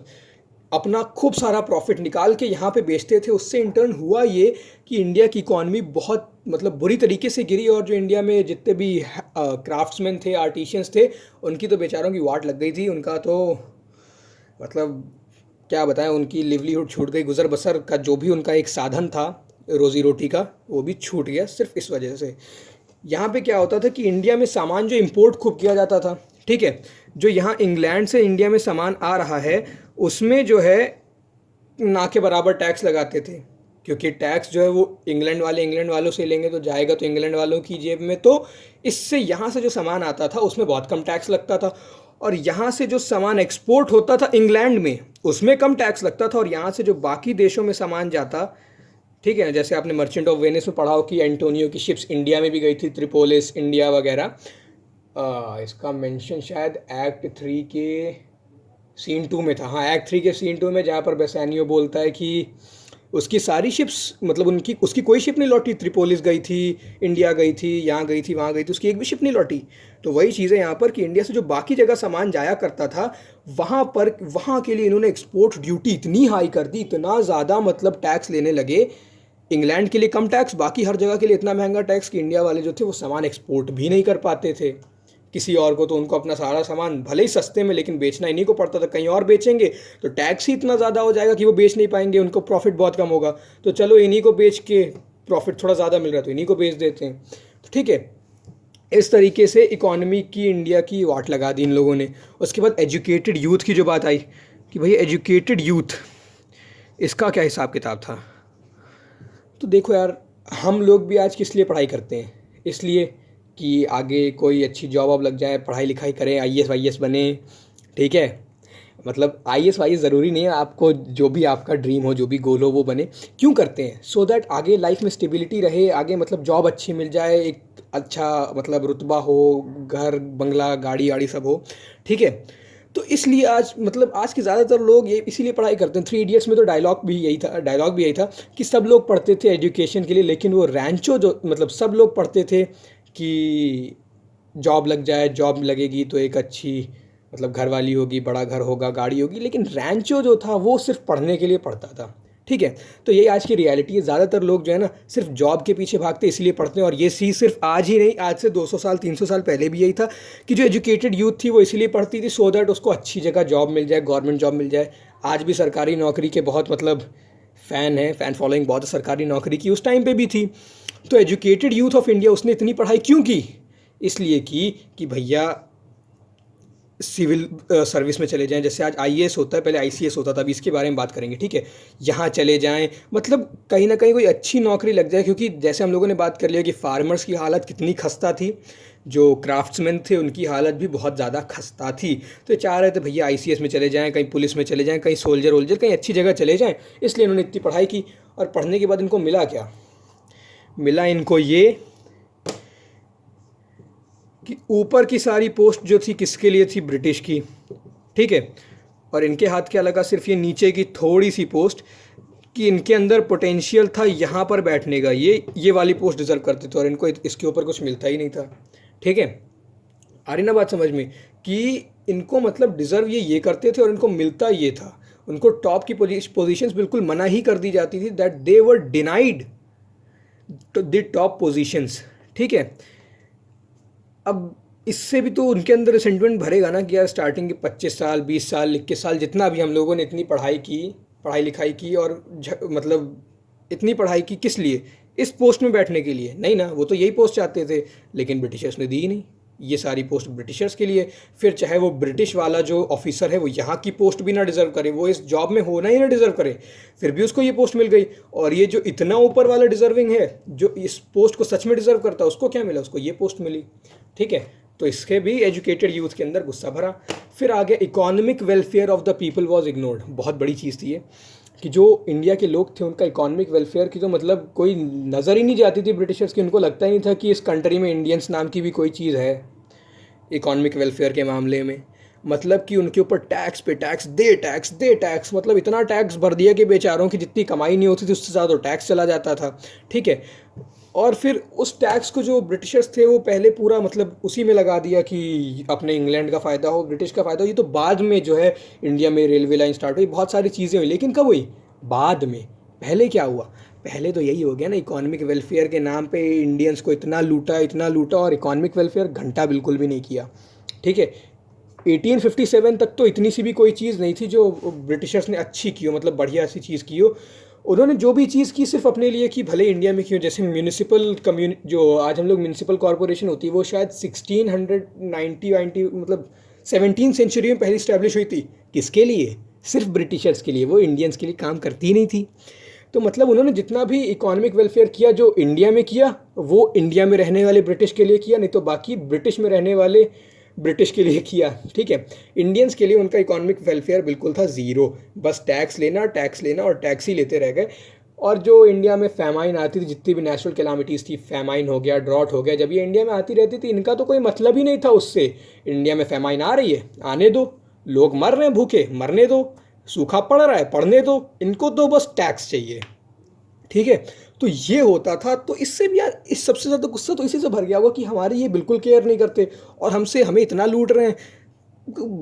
अपना खूब सारा प्रॉफिट निकाल के यहाँ पे बेचते थे, उससे इंटर्न हुआ ये कि इंडिया की इकॉनमी बहुत मतलब बुरी तरीके से गिरी, और जो इंडिया में जितने भी क्राफ्ट्समैन थे, आर्टिशियंस थे, उनकी तो बेचारों की वाट लग गई थी। उनका तो मतलब क्या बताएं, उनकी लिवलीहुड छूट गई, गुजर बसर का जो भी उनका एक साधन था रोज़ी रोटी का, वो भी छूट गया सिर्फ इस वजह से। यहाँ पे क्या होता था कि इंडिया में सामान जो इंपोर्ट खूब किया जाता था, ठीक है, जो यहाँ इंग्लैंड से इंडिया में सामान आ रहा है उसमें जो है ना के बराबर टैक्स लगाते थे, क्योंकि टैक्स जो है वो इंग्लैंड वालों से लेंगे तो जाएगा तो इंग्लैंड वालों की जेब में, तो इससे यहाँ से जो सामान आता था उसमें बहुत कम टैक्स लगता था, और यहाँ से जो सामान एक्सपोर्ट होता था इंग्लैंड में उसमें कम टैक्स लगता था, और यहाँ से जो बाकी देशों में सामान जाता, ठीक है, जैसे आपने मर्चेंट ऑफ वेनिस में पढ़ा हो कि एंटोनियो की शिप्स इंडिया में भी गई थी, त्रिपोलिस इंडिया वगैरह। इसका मेंशन शायद एक्ट 3 के सीन 2 में था, हाँ एक्ट 3 के सीन 2 में, जहाँ पर बेसानियो बोलता है कि उसकी सारी शिप्स मतलब उसकी कोई शिप नहीं लौटी, त्रिपोलिस गई थी, इंडिया गई थी, यहाँ गई थी, वहाँ गई थी, उसकी एक भी शिप नहीं लौटी। तो वही चीज़ है यहाँ पर कि इंडिया से जो बाकी जगह सामान जाया करता था वहाँ के लिए इन्होंने एक्सपोर्ट ड्यूटी इतनी हाई कर दी, इतना ज़्यादा मतलब टैक्स लेने लगे। इंग्लैंड के लिए कम टैक्स, बाकी हर जगह के लिए इतना महंगा टैक्स कि इंडिया वाले जो थे वो सामान एक्सपोर्ट भी नहीं कर पाते थे किसी और को, तो उनको अपना सारा सामान भले ही सस्ते में लेकिन बेचना इन्हीं को पड़ता था। कहीं और बेचेंगे तो टैक्स ही इतना ज़्यादा हो जाएगा कि वो बेच नहीं पाएंगे, उनको प्रॉफिट बहुत कम होगा, तो चलो इन्हीं को बेच के प्रॉफिट थोड़ा ज़्यादा मिल रहा है तो इन्हीं को बेच देते हैं। तो ठीक है, इस तरीके से इकॉनमी की इंडिया की वाट लगा दी इन लोगों ने। उसके बाद एजुकेटेड यूथ की जो बात आई कि भाई एजुकेटेड यूथ, इसका क्या हिसाब किताब था। तो देखो यार, हम लोग भी आज किस लिए पढ़ाई करते हैं, इसलिए कि आगे कोई अच्छी जॉब अब लग जाए, पढ़ाई लिखाई करें, आईएएस वाईएएस बने, ठीक है, मतलब आईएएस वाईएएस ज़रूरी नहीं है, आपको जो भी आपका ड्रीम हो, जो भी गोल हो वो बने। क्यों करते हैं, सो दैट आगे लाइफ में स्टेबिलिटी रहे, आगे मतलब जॉब अच्छी मिल जाए, एक अच्छा मतलब रुतबा हो, घर बंगला गाड़ी वाड़ी सब हो, ठीक है। तो इसलिए आज मतलब आज के ज़्यादातर लोग ये इसीलिए पढ़ाई करते हैं। 3 इडियट्स में तो डायलॉग भी यही था कि सब लोग पढ़ते थे एजुकेशन के लिए, लेकिन वो रैंचो जो मतलब सब लोग पढ़ते थे कि जॉब लग जाए, जॉब लगेगी तो एक अच्छी मतलब घरवाली होगी, बड़ा घर होगा, गाड़ी होगी, लेकिन रैंचो जो था वो सिर्फ पढ़ने के लिए पढ़ता था, ठीक है। तो यही आज की रियलिटी है, ज़्यादातर लोग जो है ना सिर्फ जॉब के पीछे भागते इसलिए पढ़ते हैं। और ये चीज़ सिर्फ आज ही नहीं, आज से 200 साल 300 साल पहले भी यही था कि जो एजुकेटेड यूथ थी वो इसलिए पढ़ती थी सो दैट उसको अच्छी जगह जॉब मिल जाए, गवर्नमेंट जॉब मिल जाए। आज भी सरकारी नौकरी के बहुत मतलब फ़ैन फॉलोइंग बहुत सरकारी नौकरी की, उस टाइम पर भी थी। तो एजुकेटेड यूथ ऑफ इंडिया उसने इतनी पढ़ाई क्यों की इसलिए की कि भैया सिविल सर्विस में चले जाएं, जैसे आज आईएएस होता है, पहले आईसीएस होता था, अभी इसके बारे में बात करेंगे, ठीक है। यहाँ चले जाएं, मतलब कहीं ना कहीं कोई अच्छी नौकरी लग जाए, क्योंकि जैसे हम लोगों ने बात कर लिया कि फार्मर्स की हालत कितनी खस्ता थी, जो क्राफ्ट्समैन थे उनकी हालत भी बहुत ज़्यादा खस्ता थी। तो ये चाह रहे थे भैया आईसीएस में चले जाएँ, कहीं पुलिस में चले जाएँ, कहीं सोल्जर वोल्जर कहीं अच्छी जगह चले जाएँ, इसलिए इन्होंने इतनी पढ़ाई की। और पढ़ने के बाद इनको मिला क्या? मिला इनको ये कि ऊपर की सारी पोस्ट जो थी किसके लिए थी? ब्रिटिश की, ठीक है। और इनके हाथ क्या लगा? सिर्फ ये नीचे की थोड़ी सी पोस्ट, कि इनके अंदर पोटेंशियल था यहाँ पर बैठने का, ये वाली पोस्ट डिजर्व करते थे, और इनको इसके ऊपर कुछ मिलता ही नहीं था, ठीक है। आ रही ना बात समझ में? कि इनको मतलब डिज़र्व ये करते थे और इनको मिलता ये था। उनको टॉप की पोजीशंस बिल्कुल मना ही कर दी जाती थी, that they were denied the top positions, ठीक है। अब इससे भी तो उनके अंदर रिसेंटमेंट भरेगा ना कि यार स्टार्टिंग के 25 साल 20 साल 21 साल जितना भी हम लोगों ने इतनी पढ़ाई लिखाई की और मतलब इतनी पढ़ाई की किस लिए? इस पोस्ट में बैठने के लिए नहीं ना, वो तो यही पोस्ट चाहते थे, लेकिन ब्रिटिशर्स ने दी ही नहीं। ये सारी पोस्ट ब्रिटिशर्स के लिए, फिर चाहे वो ब्रिटिश वाला जो ऑफिसर है वो यहाँ की पोस्ट भी ना डिज़र्व करे, वो इस जॉब में होना ही ना डिज़र्व करे, फिर भी उसको ये पोस्ट मिल गई। और ये जो इतना ऊपर वाला डिज़र्विंग है, जो इस पोस्ट को सच में डिज़र्व करता है, उसको क्या मिला? उसको ये पोस्ट मिली, ठीक है। तो इसके भी एजुकेटेड यूथ के अंदर गुस्सा भरा। फिर आगे economic welfare of the people was ignored. बहुत बड़ी चीज़ थी ये, कि जो इंडिया के लोग थे उनका इकोनॉमिक वेलफेयर की तो मतलब कोई नज़र ही नहीं जाती थी ब्रिटिशर्स की। उनको लगता ही नहीं था कि इस कंट्री में इंडियंस नाम की भी कोई चीज़ है इकोनॉमिक वेलफेयर के मामले में। मतलब कि उनके ऊपर टैक्स पे टैक्स, दे टैक्स, मतलब इतना टैक्स भर दिया कि बेचारों की जितनी कमाई नहीं होती थी उससे ज़्यादा टैक्स चला जाता था, ठीक है। और फिर उस टैक्स को जो ब्रिटिशर्स थे वो पहले पूरा मतलब उसी में लगा दिया कि अपने इंग्लैंड का फ़ायदा हो, ब्रिटिश का फ़ायदा हो। ये तो बाद में जो है इंडिया में रेलवे लाइन स्टार्ट हुई, बहुत सारी चीज़ें हुई, लेकिन कब हुई? बाद में। पहले क्या हुआ? पहले तो यही हो गया ना, इकोनॉमिक वेलफेयर के नाम पे इंडियंस को इतना लूटा, और इकोनॉमिक वेलफेयर घंटा बिल्कुल भी नहीं किया, ठीक है। 1857 तक तो इतनी सी भी कोई चीज़ नहीं थी जो ब्रिटिशर्स ने अच्छी की हो, मतलब बढ़िया सी चीज़ की हो। उन्होंने जो भी चीज़ की सिर्फ अपने लिए की, भले इंडिया में की हो। जैसे म्यूनिसिपल कम्युनिटी, जो आज हम लोग म्यूनिसिपल कॉरपोरेशन होती है, वो शायद 1690 मतलब 17th सेंचुरी में पहले इस्टेब्लिश हुई थी। किसके लिए? सिर्फ ब्रिटिशर्स के लिए, वो इंडियंस के लिए काम करती ही नहीं थी। तो मतलब उन्होंने जितना भी इकोनॉमिक वेलफेयर किया जो इंडिया में किया, वो इंडिया में रहने वाले ब्रिटिश के लिए किया, नहीं तो बाकी ब्रिटिश में रहने वाले ब्रिटिश के लिए किया, ठीक है। इंडियंस के लिए उनका इकोनॉमिक वेलफेयर बिल्कुल था ज़ीरो, बस टैक्स लेना और टैक्स ही लेते रह गए। और जो इंडिया में फैमाइन आती थी, जितनी भी नेचुरल कैलामिटीज़ थी, फैमाइन हो गया, ड्रॉट हो गया, जब ये इंडिया में आती रहती थी, इनका तो कोई मतलब ही नहीं था उससे। इंडिया में फैमाइन आ रही है, आने दो, लोग मर रहे हैं भूखे, मरने दो, सूखा पड़ रहा है, पड़ने दो, इनको तो बस टैक्स चाहिए, ठीक है। तो ये होता था। तो इससे भी यार, इस सबसे ज़्यादा गुस्सा तो इसी से भर गया होगा कि हमारी ये बिल्कुल केयर नहीं करते और हमें इतना लूट रहे हैं,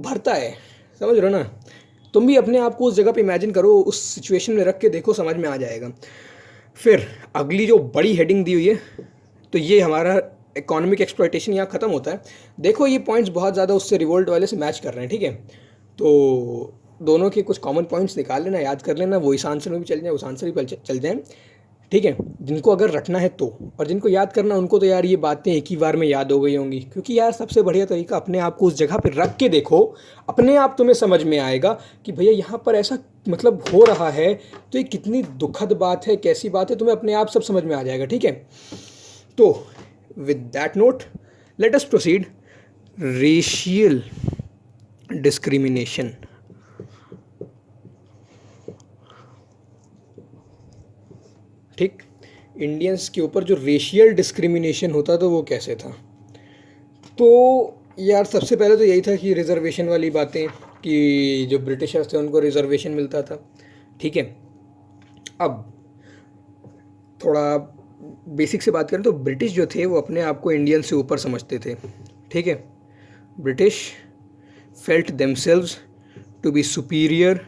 भरता है, समझ रहे हो ना। तुम भी अपने आप को उस जगह पे इमेजिन करो, उस सिचुएशन में रख के देखो, समझ में आ जाएगा। फिर अगली जो बड़ी हेडिंग दी हुई है, तो ये हमारा इकोनॉमिक एक्सप्लॉयटेशन यहाँ ख़त्म होता है। देखो ये पॉइंट्स बहुत ज़्यादा उससे रिवोल्ट वाले से मैच कर रहे हैं, ठीक है। तो दोनों के कुछ कॉमन पॉइंट्स निकाल लेना, याद कर लेना, वो इस आंसर में भी चल जाए, उस आंसर भी चल जाए, ठीक है। जिनको अगर रखना है तो, और जिनको याद करना उनको तो यार ये बातें एक ही बार में याद हो गई होंगी, क्योंकि यार सबसे बढ़िया तरीका अपने आप को उस जगह पर रख के देखो, अपने आप तुम्हें समझ में आएगा कि भैया यहाँ पर ऐसा मतलब हो रहा है, तो ये कितनी दुखद बात है, कैसी बात है, तुम्हें अपने आप सब समझ में आ जाएगा, ठीक है। तो with that note let us proceed. Racial discrimination, ठीक। इंडियंस के ऊपर जो रेशियल डिस्क्रिमिनेशन होता था वो कैसे था? तो यार सबसे पहले तो यही था कि रिजर्वेशन वाली बातें, कि जो ब्रिटिशर्स थे उनको रिजर्वेशन मिलता था, ठीक है। अब थोड़ा बेसिक से बात करें तो ब्रिटिश जो थे वो अपने आप को इंडियन से ऊपर समझते थे, ठीक है। British felt themselves to be superior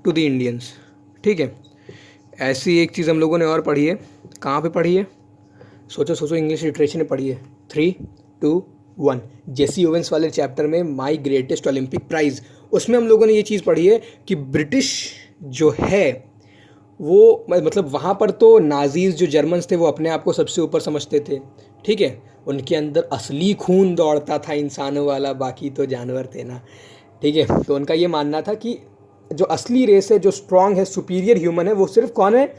to the Indians, ठीक है। ऐसी एक चीज़ हम लोगों ने और पढ़ी है, कहाँ पे पढ़ी है? सोचो, इंग्लिश लिटरेचर में पढ़ी है। 3, 2, 1, जेसी ओवेंस वाले चैप्टर में माई ग्रेटेस्ट ओलंपिक प्राइज़, उसमें हम लोगों ने ये चीज़ पढ़ी है कि ब्रिटिश जो है वो मतलब वहाँ पर तो नाजीज़ जो जर्मन्स थे वो अपने आप को सबसे ऊपर समझते थे, ठीक है। उनके अंदर असली खून दौड़ता था इंसानों वाला, बाकी तो जानवर थे ना, ठीक है। तो उनका ये मानना था कि जो असली रेस है, जो स्ट्रांग है, सुपीरियर ह्यूमन है, वो सिर्फ कौन है,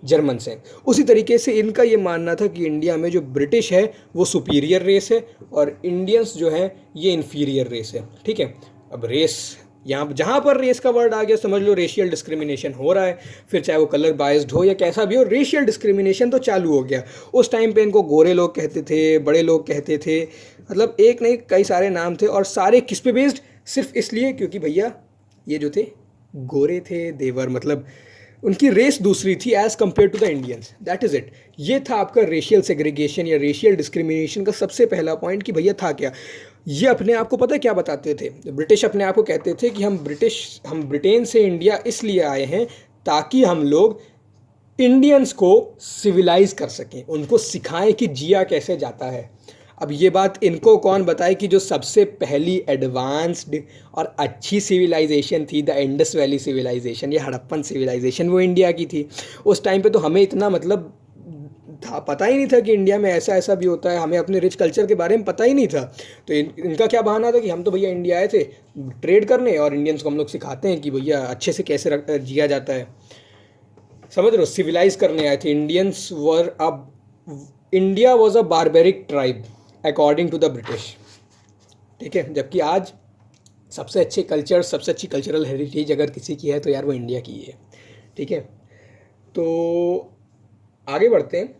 जर्मन्स हैं। उसी तरीके से इनका ये मानना था कि इंडिया में जो ब्रिटिश है वो सुपीरियर रेस है और इंडियंस जो हैं ये इन्फीरियर रेस है, ठीक है। अब रेस, यहाँ जहाँ पर रेस का वर्ड आ गया समझ लो रेशियल डिस्क्रिमिनेशन हो रहा है, फिर चाहे वो कलर बाइज्ड हो या कैसा भी हो, रेशियल डिस्क्रिमिनेशन तो चालू हो गया। उस टाइम पे इनको गोरे लोग कहते थे, बड़े लोग कहते थे, मतलब एक नहीं कई सारे नाम थे, और सारे किस पे बेस्ड, सिर्फ इसलिए क्योंकि भैया ये जो थे गोरे थे, देवर मतलब उनकी रेस दूसरी थी as compare to the Indians, that is it. ये था आपका रेशियल सेग्रीगेशन या रेशियल डिस्क्रिमिनेशन का सबसे पहला पॉइंट कि भैया था क्या। ये अपने आप को पता है क्या बताते थे, ब्रिटिश अपने आप को कहते थे कि हम ब्रिटेन से इंडिया इसलिए आए हैं ताकि हम लोग इंडियंस को सिविलाइज कर सकें, उनको सिखाएं कि जिया कैसे जाता है। अब ये बात इनको कौन बताए कि जो सबसे पहली एडवांस्ड और अच्छी सिविलाइजेशन थी, द इंडस वैली सिविलाइजेशन या हड़प्पन सिविलाइजेशन, वो इंडिया की थी। उस टाइम पे तो हमें इतना मतलब था, पता ही नहीं था कि इंडिया में ऐसा ऐसा भी होता है, हमें अपने रिच कल्चर के बारे में पता ही नहीं था। तो इनका क्या बहाना था कि हम तो भैया इंडिया आए थे ट्रेड करने और इंडियंस को हम लोग सिखाते हैं कि भैया अच्छे से कैसे जिया जाता है, समझ रहे हो, सिविलाइज करने आए थे। इंडियंस वर अब India was a barbaric tribe according to the British, ठीक है। जबकि आज सबसे अच्छे कल्चर, सबसे अच्छी कल्चरल हेरिटेज अगर किसी की है तो यार वो इंडिया की है, ठीक है। तो आगे बढ़ते हैं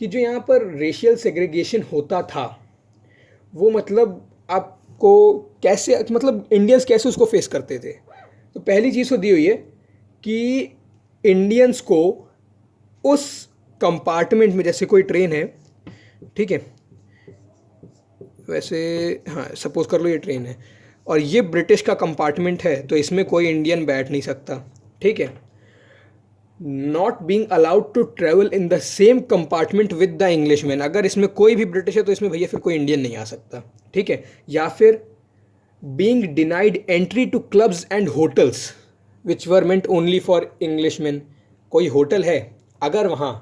कि जो यहाँ पर रेशियल सेग्रीगेशन होता था वो मतलब आपको कैसे, मतलब इंडियंस कैसे उसको फेस करते थे। तो पहली चीज़ तो दी हुई है कि इंडियंस को उस कंपार्टमेंट में, जैसे कोई ट्रेन है, ठीक है, वैसे हाँ सपोज कर लो ये ट्रेन है और ये ब्रिटिश का कंपार्टमेंट है, तो इसमें कोई इंडियन बैठ नहीं सकता, ठीक है। Not being allowed to travel in the same compartment with the English man, अगर इसमें कोई भी ब्रिटिश है तो इसमें भैया फिर कोई इंडियन नहीं आ सकता, ठीक है। या फिर being denied entry to clubs and hotels which were meant only for English man. कोई होटल है, अगर वहाँ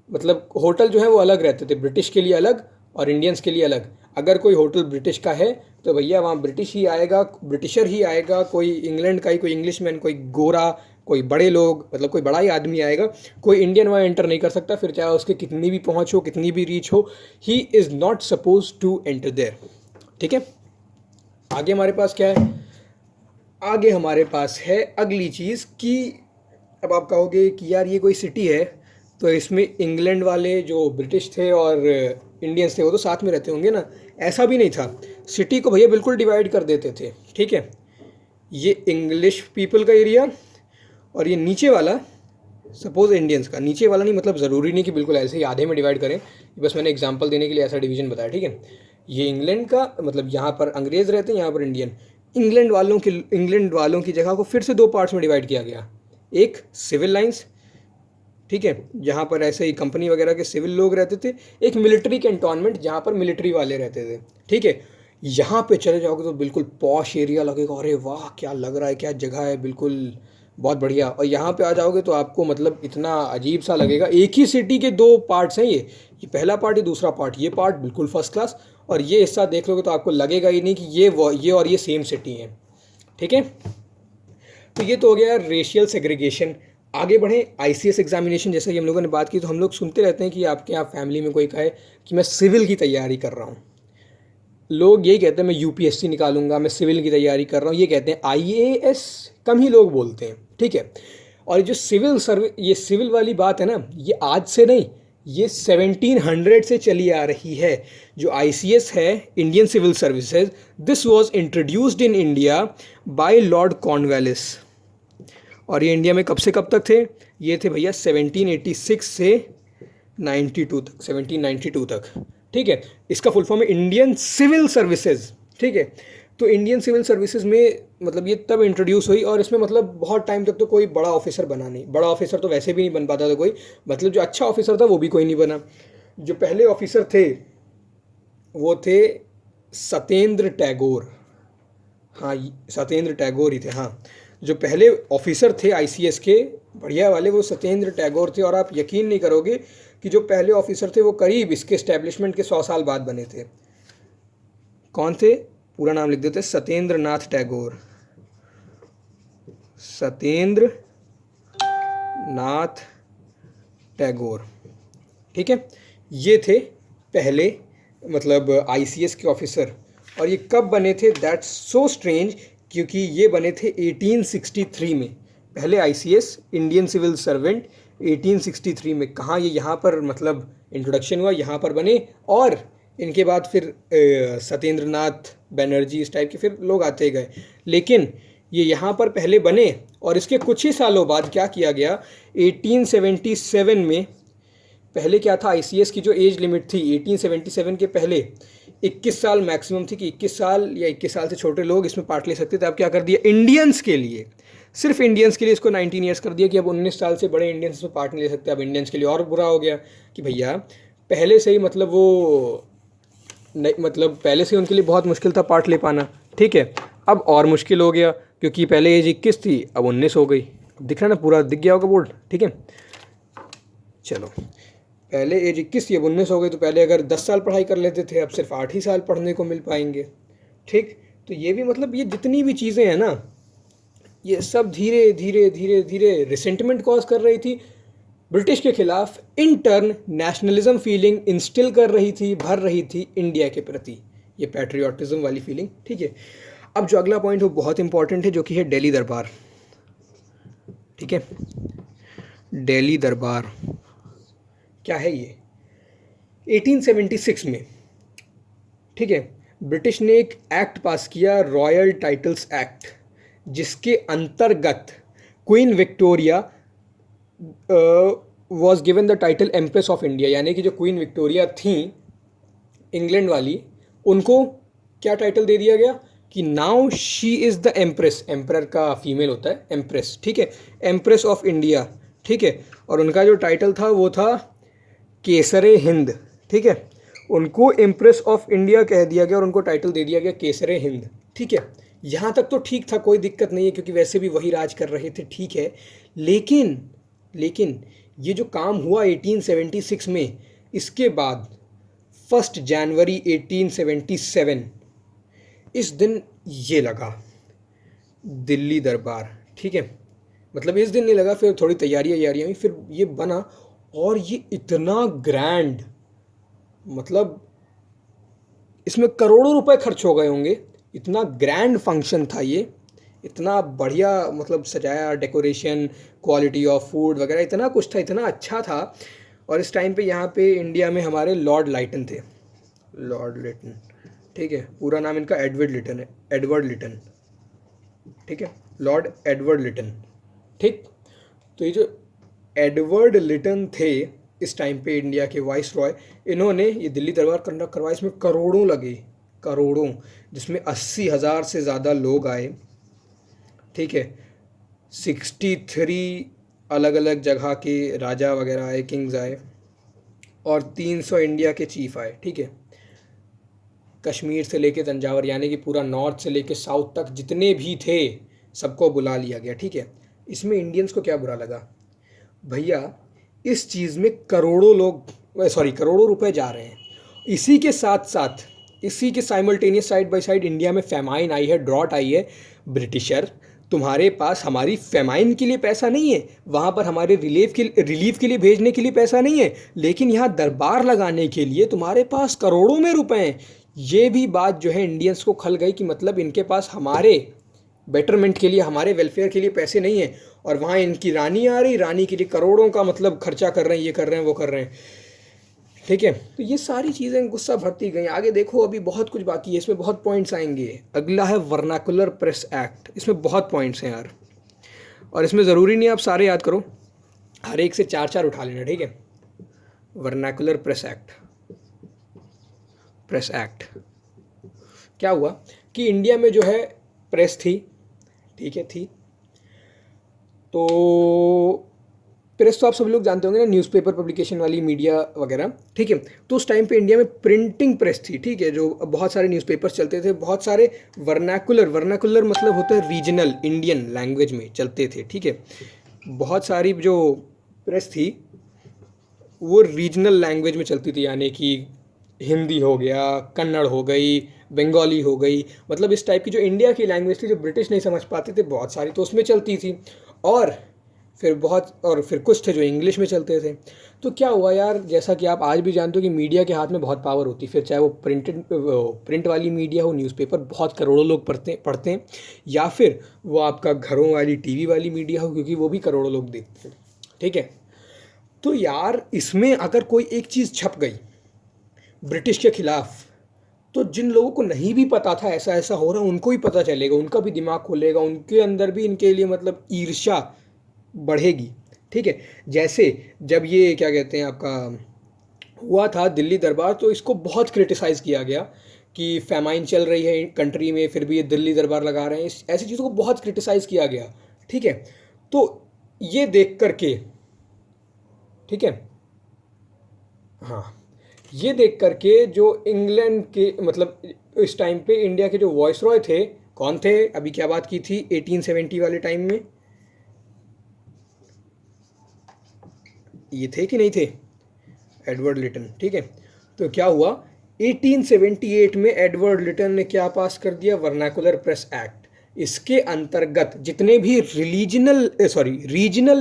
मतलब होटल जो है वो अलग रहते थे, ब्रिटिश के लिए अलग और इंडियंस के लिए अलग। अगर कोई होटल ब्रिटिश का है तो भैया वहाँ ब्रिटिश ही आएगा, ब्रिटिशर ही आएगा, कोई इंग्लैंड का ही कोई इंग्लिशमैन, कोई गोरा, कोई बड़े लोग, मतलब कोई बड़ा ही आदमी आएगा, कोई इंडियन वहाँ एंटर नहीं कर सकता, फिर चाहे उसके कितनी भी पहुँच हो, कितनी भी रीच हो, he is not suppose to enter there, ठीक है। आगे हमारे पास क्या है, आगे हमारे पास है अगली चीज़ कि अब आप कहोगे कि यार ये कोई सिटी है तो इसमें इंग्लैंड वाले जो ब्रिटिश थे और इंडियंस थे वो तो साथ में रहते होंगे ना। ऐसा भी नहीं था, सिटी को भैया बिल्कुल डिवाइड कर देते थे, ठीक है। ये इंग्लिश पीपल का एरिया और ये नीचे वाला सपोज इंडियंस का, नीचे वाला नहीं मतलब ज़रूरी नहीं कि बिल्कुल ऐसे ही आधे में डिवाइड करें, बस मैंने एग्जांपल देने के लिए ऐसा डिवीजन बताया, ठीक है। ये इंग्लैंड का मतलब यहाँ पर अंग्रेज़ रहते हैं, यहाँ पर इंडियन। इंग्लैंड वालों की जगह को फिर से दो पार्ट्स में डिवाइड किया गया, एक सिविल लाइंस, ठीक है, जहाँ पर ऐसे ही कंपनी वगैरह के सिविल लोग रहते थे, एक मिलिट्री कैंटोनमेंट जहाँ पर मिलिट्री वाले रहते थे, ठीक है। यहाँ पे चले जाओगे तो बिल्कुल पॉश एरिया लगेगा, अरे वाह क्या लग रहा है, क्या जगह है, बिल्कुल बहुत बढ़िया। और यहाँ पे आ जाओगे तो आपको मतलब इतना अजीब सा लगेगा, एक ही सिटी के दो पार्ट्स हैं, ये पहला पार्ट, ये दूसरा पार्ट, ये पार्ट बिल्कुल फर्स्ट क्लास, और ये हिस्सा देख लोगे तो आपको लगेगा ही नहीं कि ये और ये सेम सिटी है, ठीक है। तो ये तो हो गया रेशियल सेग्रीगेशन। आगे बढ़ें, आईसीएस एग्जामिनेशन, जैसे कि हम लोगों ने बात की, तो हम लोग सुनते रहते हैं कि आपके यहाँ फैमिली में कोई कहे कि मैं सिविल की तैयारी कर रहा हूँ, लोग यही कहते हैं मैं यूपीएससी निकालूंगा, मैं सिविल की तैयारी कर रहा हूँ, ये कहते हैं। आईएएस कम ही लोग बोलते हैं, ठीक है। और जो सिविल सर्विस, ये सिविल वाली बात है ना, ये आज से नहीं, ये 1700 से चली आ रही है। जो आईसीएस है, Indian civil services, this was introduced in India by Lord Cornwallis. और ये इंडिया में कब से कब तक थे, ये थे भैया 1786 से 92 तक, 1792 तक, ठीक है। इसका फुल फॉर्म है इंडियन सिविल सर्विसेज, ठीक है। तो इंडियन सिविल सर्विसेज में मतलब ये तब इंट्रोड्यूस हुई, और इसमें मतलब बहुत टाइम तक तो कोई बड़ा ऑफिसर बना नहीं, बड़ा ऑफिसर तो वैसे भी नहीं बन पाता था कोई, मतलब जो अच्छा ऑफिसर था वो भी कोई नहीं बना। जो पहले ऑफिसर थे वो थे सत्येंद्र टैगोर, हाँ सत्येंद्र टैगोर ही थे, हाँ। जो पहले ऑफिसर थे आईसीएस के बढ़िया वाले वो सत्येंद्र टैगोर थे, और आप यकीन नहीं करोगे कि जो पहले ऑफिसर थे वो करीब इसके एस्टेब्लिशमेंट के 100 साल बाद बने थे। कौन थे? पूरा नाम लिख देते, सत्येंद्र नाथ टैगोर। सत्येंद्र नाथ टैगोर, ठीक है। ये थे पहले मतलब आईसीएस के ऑफिसर। और ये कब बने थे? दैट्स सो स्ट्रेंज, क्योंकि ये बने थे 1863 में। पहले आईसीएस इंडियन सिविल सर्वेंट 1863 में। कहाँ? ये यहाँ पर मतलब इंट्रोडक्शन हुआ, यहाँ पर बने, और इनके बाद फिर सत्येंद्र नाथ बनर्जी इस टाइप के फिर लोग आते गए, लेकिन ये यहाँ पर पहले बने। और इसके कुछ ही सालों बाद क्या किया गया, 1877 में, पहले क्या था, आईसीएस की जो एज लिमिट थी 1877 के पहले 21 साल मैक्सिमम थी, कि 21 साल या 21 साल से छोटे लोग इसमें पार्ट ले सकते थे। अब क्या कर दिया, इंडियंस के लिए, सिर्फ इंडियंस के लिए इसको 19 ईयर्स कर दिया, कि अब 19 साल से बड़े इंडियंस इसमें पार्ट नहीं ले सकते। अब इंडियंस के लिए और बुरा हो गया कि भैया पहले से ही मतलब वो मतलब पहले से उनके लिए बहुत मुश्किल था पार्ट ले पाना, ठीक है। अब और मुश्किल हो गया, क्योंकि पहले एज 21 थी, अब 19 हो गई। अब दिख रहा ना, पूरा दिख गया होगा बोर्ड, ठीक है। चलो, पहले एज 21 थी, अब 19 हो गई, तो पहले अगर 10 साल पढ़ाई कर लेते थे, अब सिर्फ 8 ही साल पढ़ने को मिल पाएंगे, ठीक। तो ये भी मतलब ये जितनी भी चीज़ें हैं ना, ये सब धीरे धीरे धीरे धीरे रिसेंटमेंट कॉज कर रही थी ब्रिटिश के खिलाफ। In turn nationalism feeling instil कर रही थी, भर रही थी इंडिया के प्रति, ये पैट्रियोटिज्म वाली फीलिंग, ठीक है। अब जो अगला पॉइंट वो बहुत इंपॉर्टेंट है, जो कि है दिल्ली दरबार, ठीक है। दिल्ली दरबार क्या है ये? 1876 में, ठीक है, ब्रिटिश ने एक एक्ट पास किया, रॉयल टाइटल्स एक्ट, जिसके अंतर्गत queen Victoria was given the title empress of India. यानी कि जो क्वीन विक्टोरिया थी इंग्लैंड वाली, उनको क्या टाइटल दे दिया गया कि now she is the empress. Emperor का फीमेल होता है एम्प्रेस, ठीक है, एम्प्रेस ऑफ इंडिया, ठीक है। और उनका जो टाइटल था वो था केसरे हिंद, ठीक है। उनको एम्प्रेस ऑफ इंडिया कह दिया गया और उनको टाइटल दे दिया गया केसरे हिंद, ठीक है। यहाँ तक तो ठीक था, कोई दिक्कत नहीं है, क्योंकि वैसे भी वही राज कर रहे थे, ठीक है। लेकिन ये जो काम हुआ 1876 में, इसके बाद 1 जनवरी 1877 इस दिन ये लगा दिल्ली दरबार, ठीक है। मतलब इस दिन नहीं लगा, फिर थोड़ी तैयारियाँ हुई, फिर ये बना। और ये इतना ग्रैंड, मतलब इसमें करोड़ों रुपए खर्च हो गए होंगे, इतना ग्रैंड फंक्शन था ये, इतना बढ़िया मतलब सजाया, डेकोरेशन, क्वालिटी ऑफ फूड वगैरह, इतना कुछ था, इतना अच्छा था। और इस टाइम पे यहाँ पे इंडिया में हमारे लॉर्ड लाइटन थे, लॉर्ड लिटन, ठीक है। पूरा नाम इनका एडवर्ड लिटन है, एडवर्ड लिटन, ठीक है, लॉर्ड एडवर्ड लिटन, ठीक। तो ये जो एडवर्ड लिटन थे इस टाइम पे इंडिया के वाइस रॉय, इन्होंने ये दिल्ली दरबार करवाया। इसमें करोड़ों लगे, करोड़ों, जिसमें 80,000 से ज़्यादा लोग आए, ठीक है। 63 अलग अलग जगह के राजा वगैरह आए, किंग्स आए, और 300 इंडिया के चीफ आए, ठीक है। कश्मीर से लेके तंजावर, यानी कि पूरा नॉर्थ से लेके साउथ तक जितने भी थे सबको बुला लिया गया, ठीक है। इसमें इंडियंस को क्या बुरा लगा भैया, इस चीज़ में करोड़ों लोग, करोड़ों रुपए जा रहे हैं। इसी के साथ साथ, इसी के simultaneous side by side India में फेमाइन आई है, ड्रॉट आई है। ब्रिटिशर, तुम्हारे पास हमारी फेमाइन के लिए पैसा नहीं है, वहाँ पर हमारे रिलीफ के लिए भेजने के लिए पैसा नहीं है, लेकिन यहाँ दरबार लगाने के लिए तुम्हारे पास करोड़ों में रुपए हैं। ये भी बात जो है इंडियंस को खल गई कि मतलब इनके पास हमारे बेटरमेंट के लिए, हमारे वेलफेयर के लिए पैसे नहीं है, और वहाँ इनकी रानी आ रही, रानी के लिए करोड़ों का मतलब खर्चा कर रहे हैं, ये कर रहे हैं, वो कर रहे हैं, ठीक है। तो ये सारी चीज़ें गुस्सा भरती गई। आगे देखो, अभी बहुत कुछ बाकी है, इसमें बहुत पॉइंट्स आएंगे। अगला है वर्नाकुलर प्रेस एक्ट, इसमें बहुत पॉइंट्स हैं यार, और इसमें ज़रूरी नहीं आप सारे याद करो, हर एक से 4-4 उठा लेना, ठीक है। Vernacular press act, press act क्या हुआ कि इंडिया में जो है प्रेस थी, ठीक है, थी। तो प्रेस तो आप सब लोग जानते होंगे ना, न्यूज़पेपर पब्लिकेशन वाली मीडिया वगैरह, ठीक है। तो उस टाइम पे इंडिया में प्रिंटिंग प्रेस थी, ठीक है, जो बहुत सारे न्यूज़पेपर्स चलते थे, बहुत सारे वर्नाकुलर मतलब होता है रीजनल इंडियन लैंग्वेज में चलते थे, ठीक है। बहुत सारी जो प्रेस थी वो रीजनल लैंग्वेज में चलती थी, यानी कि हिंदी हो गया, कन्नड़ हो गई, बंगाली हो गई, मतलब इस टाइप की जो इंडिया की लैंग्वेज थी जो ब्रिटिश नहीं समझ पाते थे, बहुत सारी तो उसमें चलती थी। और फिर कुछ थे जो इंग्लिश में चलते थे। तो क्या हुआ यार, जैसा कि आप आज भी जानते हो कि मीडिया के हाथ में बहुत पावर होती है, फिर चाहे वो प्रिंट वाली मीडिया हो, न्यूज़पेपर बहुत करोड़ों लोग पढ़ते हैं, या फिर वो आपका घरों वाली टीवी वाली मीडिया हो, क्योंकि वो भी करोड़ों लोग देखते हैं, ठीक है। तो यार इसमें अगर कोई एक चीज़ छप गई ब्रिटिश के खिलाफ, तो जिन लोगों को नहीं भी पता था ऐसा ऐसा हो रहा, उनको ही पता चलेगा, उनका भी दिमाग खुलेगा, उनके अंदर भी इनके लिए मतलब ईर्ष्या बढ़ेगी, ठीक है। जैसे जब ये क्या कहते हैं आपका हुआ था दिल्ली दरबार, तो इसको बहुत क्रिटिसाइज़ किया गया कि फेमाइन चल रही है कंट्री में, फिर भी ये दिल्ली दरबार लगा रहे हैं, ऐसी चीज़ों को बहुत क्रिटिसाइज़ किया गया, ठीक है। तो ये देख करके, ठीक है, हाँ, ये देख करके जो इंग्लैंड के मतलब इस टाइम पे इंडिया के जो वॉइस रॉय थे, कौन थे, अभी क्या बात की थी 1870 वाले टाइम में, ये थे कि नहीं थे, एडवर्ड लिटन, ठीक है। तो क्या हुआ 1878 में एडवर्ड लिटन ने क्या पास कर दिया, वर्नाकुलर प्रेस एक्ट। इसके अंतर्गत जितने भी रीजनल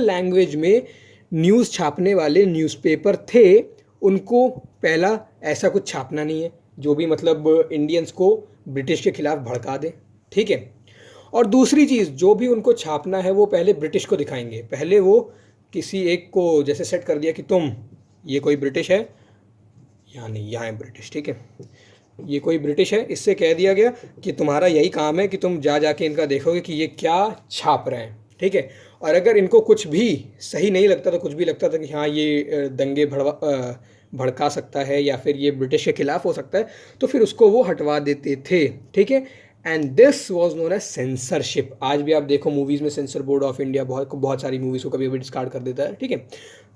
लैंग्वेज में न्यूज़ छापने वाले न्यूज़पेपर थे, उनको पहला ऐसा कुछ छापना नहीं है जो भी मतलब इंडियंस को ब्रिटिश के खिलाफ भड़का दे, ठीक है। और दूसरी चीज़, जो भी उनको छापना है वो पहले ब्रिटिश को दिखाएंगे, पहले वो किसी एक को जैसे सेट कर दिया कि तुम, ये कोई ब्रिटिश है, यहाँ नहीं, यहाँ है ब्रिटिश, ठीक है, ये कोई ब्रिटिश है, इससे कह दिया गया कि तुम्हारा यही काम है कि तुम जा जाके इनका देखोगे कि ये क्या छाप रहे हैं, ठीक है। और अगर इनको कुछ भी सही नहीं लगता, तो कुछ भी लगता था कि हाँ ये दंगे भड़का सकता है या फिर ये ब्रिटिश के खिलाफ हो सकता है, तो फिर उसको वो हटवा देते थे, ठीक है। And this was known as censorship. आज भी आप देखो मूवीज़ में सेंसर बोर्ड ऑफ इंडिया बहुत सारी मूवीज़ को कभी कभी डिस्कार्ड कर देता है, ठीक है।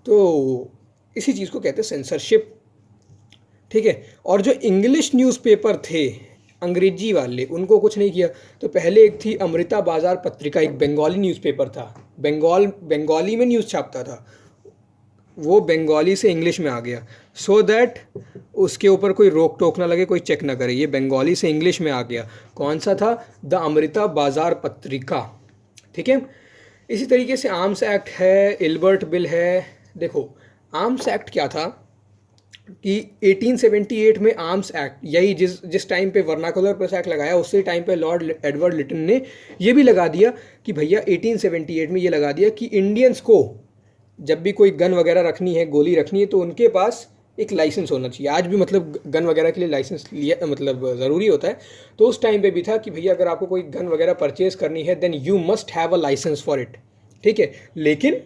तो इसी चीज़ को कहते हैं सेंसरशिप, ठीक है। और जो इंग्लिश न्यूज़पेपर थे अंग्रेजी वाले, उनको कुछ नहीं किया। तो पहले एक थी अमृता बाज़ार पत्रिका, एक बंगाली न्यूज़पेपर था, बंगाली में न्यूज़ छापता था, वो बंगाली से इंग्लिश में आ गया, सो दैट उसके ऊपर कोई रोक टोक ना लगे, कोई चेक ना करे, ये बंगाली से इंग्लिश में आ गया। कौन सा था, द अमृता बाज़ार पत्रिका, ठीक है। इसी तरीके से आर्म्स एक्ट है, इल्बर्ट बिल है। देखो आर्म्स एक्ट क्या था कि 1878 में आर्म्स एक्ट, यही जिस टाइम पे वर्नाकुलर प्रेस एक्ट लगाया, उसी टाइम पे लॉर्ड एडवर्ड लिटन ने ये भी लगा दिया कि भैया 1878 में ये लगा दिया कि इंडियंस को जब भी कोई गन वगैरह रखनी है, गोली रखनी है, तो उनके पास एक लाइसेंस होना चाहिए। आज भी मतलब गन वगैरह के लिए लाइसेंस लिया मतलब ज़रूरी होता है, तो उस टाइम पे भी था कि भैया अगर आपको कोई गन वगैरह परचेज़ करनी है, then you must have a licence for it, ठीक है। लेकिन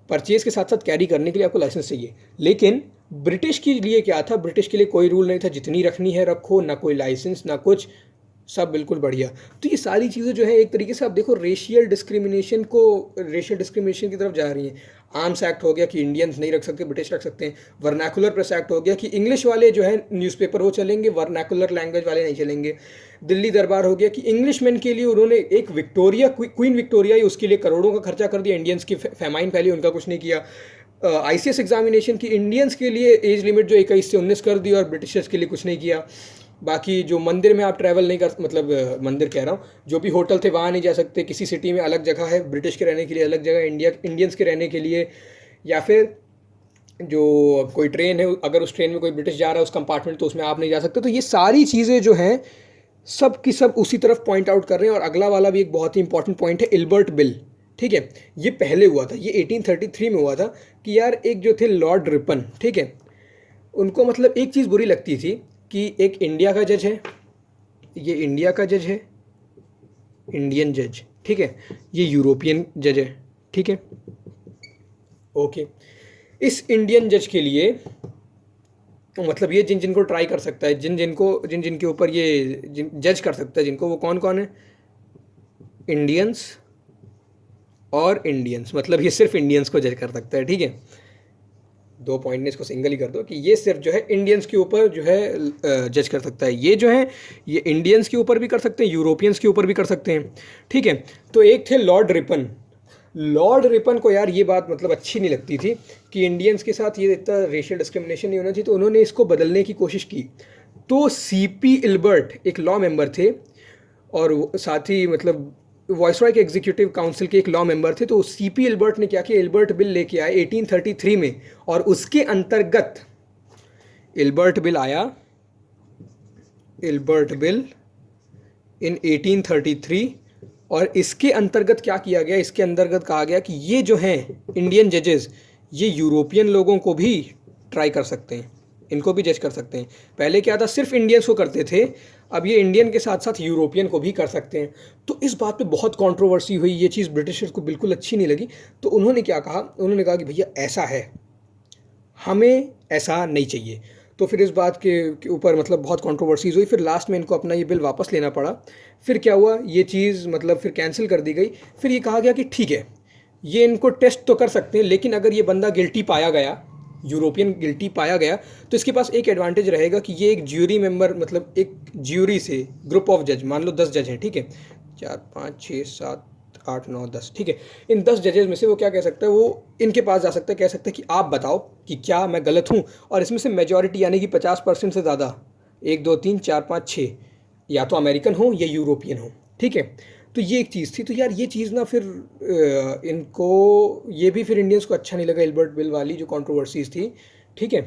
परचेज़ के साथ साथ कैरी करने के लिए आपको लाइसेंस चाहिए। लेकिन ब्रिटिश के लिए क्या था, ब्रिटिश के लिए कोई रूल नहीं था, जितनी रखनी है रखो, ना कोई लाइसेंस ना कुछ, सब बिल्कुल बढ़िया। तो ये सारी चीज़ें जो है एक तरीके से आप देखो रेशियल डिस्क्रिमिनेशन की तरफ जा रही हैं। आर्म्स एक्ट हो गया कि इंडियंस नहीं रख सकते, ब्रिटिश रख सकते हैं। वर्नाकुलर प्रेस एक्ट हो गया कि इंग्लिश वाले जो है न्यूज़पेपर वो चलेंगे, वर्नाकुलर लैंग्वेज वाले नहीं चलेंगे। दिल्ली दरबार हो गया कि इंग्लिश मैन के लिए उन्होंने एक क्वीन विक्टोरिया ही उसके लिए करोड़ों का खर्चा कर दिया, इंडियंस की फेमाइन फैली, उनका कुछ नहीं किया। ICS एग्जामिनेशन की इंडियंस के लिए एज लिमिट जो 21 से 19 कर दी, और ब्रिटिशर्स के लिए कुछ नहीं किया। बाकी जो मंदिर में आप ट्रैवल नहीं कर, मतलब मंदिर कह रहा हूँ, जो भी होटल थे वहाँ नहीं जा सकते, किसी सिटी में अलग जगह है, ब्रिटिश के रहने के लिए अलग जगह, इंडियंस के रहने के लिए। या फिर जो कोई ट्रेन है, अगर उस ट्रेन में कोई ब्रिटिश जा रहा है उस कंपार्टमेंट, तो उसमें आप नहीं जा सकते। तो ये सारी चीज़ें जो हैं सब की सब उसी तरफ पॉइंट आउट कर रहे हैं। और अगला वाला भी एक बहुत ही इंपॉर्टेंट पॉइंट है, इल्बर्ट बिल, ठीक है। ये पहले हुआ था, ये 1833 में हुआ था कि यार एक जो थे लॉर्ड रिपन, ठीक है, उनको मतलब एक चीज़ बुरी लगती थी कि एक इंडिया का जज है, ये इंडिया का जज है, इंडियन जज, ठीक है, ये यूरोपियन जज है, ठीक है, ओके। इस इंडियन जज के लिए मतलब ये जिन जिनको ट्राई कर सकता है, जिन जिनके ऊपर ये जज कर सकता है जिनको, वो कौन कौन है, इंडियंस, और इंडियंस, मतलब ये सिर्फ इंडियंस को जज कर सकता है, ठीक है। 2 पॉइंट ने इसको सिंगल ही कर दो कि ये सिर्फ जो है इंडियंस के ऊपर जो है जज कर सकता है। ये जो है ये इंडियंस के ऊपर भी कर सकते हैं, यूरोपियंस के ऊपर भी कर सकते हैं, ठीक है। तो एक थे लॉर्ड रिपन। लॉर्ड रिपन को यार ये बात मतलब अच्छी नहीं लगती थी कि इंडियंस के साथ ये इतना रेशियल डिस्क्रिमिनेशन नहीं होना चाहिए, तो उन्होंने इसको बदलने की कोशिश की। तो सीपी इल्बर्ट एक लॉ मेंबर थे और साथ ही मतलब वॉइसरॉय के एग्जीक्यूटिव काउंसिल के एक लॉ मेंबर थे। तो सीपी इल्बर्ट ने क्या किया, इल्बर्ट बिल लेके आए 1833 में, और उसके अंतर्गत इल्बर्ट बिल आया, इल्बर्ट बिल इन 1833। और इसके अंतर्गत क्या किया गया, इसके अंतर्गत कहा गया कि ये जो हैं इंडियन जजेस, ये यूरोपियन लोगों को भी ट्राई कर सकते हैं, इनको भी जज कर सकते हैं। पहले क्या था, सिर्फ इंडियंस को करते थे, अब ये इंडियन के साथ साथ यूरोपियन को भी कर सकते हैं। तो इस बात पे बहुत कंट्रोवर्सी हुई, ये चीज़ ब्रिटिशर्स को बिल्कुल अच्छी नहीं लगी। तो उन्होंने क्या कहा, उन्होंने कहा कि भैया ऐसा है, हमें ऐसा नहीं चाहिए। तो फिर इस बात के ऊपर मतलब बहुत कंट्रोवर्सीज हुई, फिर लास्ट में इनको अपना ये बिल वापस लेना पड़ा। फिर क्या हुआ, ये चीज़ मतलब फिर कैंसिल कर दी गई। फिर ये कहा गया कि ठीक है, ये इनको टेस्ट तो कर सकते हैं, लेकिन अगर ये बंदा गिल्टी पाया गया, यूरोपियन गिल्टी पाया गया, तो इसके पास एक एडवांटेज रहेगा कि ये एक ज्यूरी मेंबर, मतलब एक ज्यूरी से ग्रुप ऑफ जज, मान लो 10 जज हैं, ठीक है, 4 5 6 7 8 9 10, ठीक है। इन 10 जजेस में से वो क्या कह सकता है, वो इनके पास जा सकता है, कह सकता है कि आप बताओ कि क्या मैं गलत हूँ, और इसमें से मेजॉरिटी यानी कि 50% से ज़्यादा, 1 2 3 4 5 6 या तो अमेरिकन हो या यूरोपियन हो, ठीक है। तो ये एक चीज़ थी। तो यार ये चीज़ ना फिर इनको, ये भी फिर इंडियंस को अच्छा नहीं लगा, इल्बर्ट बिल वाली जो कंट्रोवर्सीज थी, ठीक है,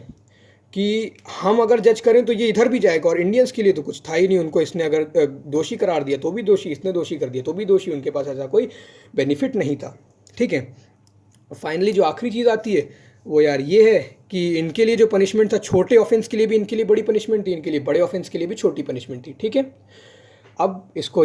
कि हम अगर जज करें तो ये इधर भी जाएगा, और इंडियंस के लिए तो कुछ था ही नहीं। उनको इसने अगर दोषी करार दिया तो भी दोषी, इसने दोषी कर दिया तो भी दोषी, उनके पास ऐसा कोई बेनिफिट नहीं था, ठीक है। फाइनली जो आखिरी चीज़ आती है वो यार ये है कि इनके लिए जो पनिशमेंट था, छोटे ऑफेंस के लिए भी इनके लिए बड़ी पनिशमेंट थी, इनके लिए बड़े ऑफेंस के लिए भी छोटी पनिशमेंट थी, ठीक है। अब इसको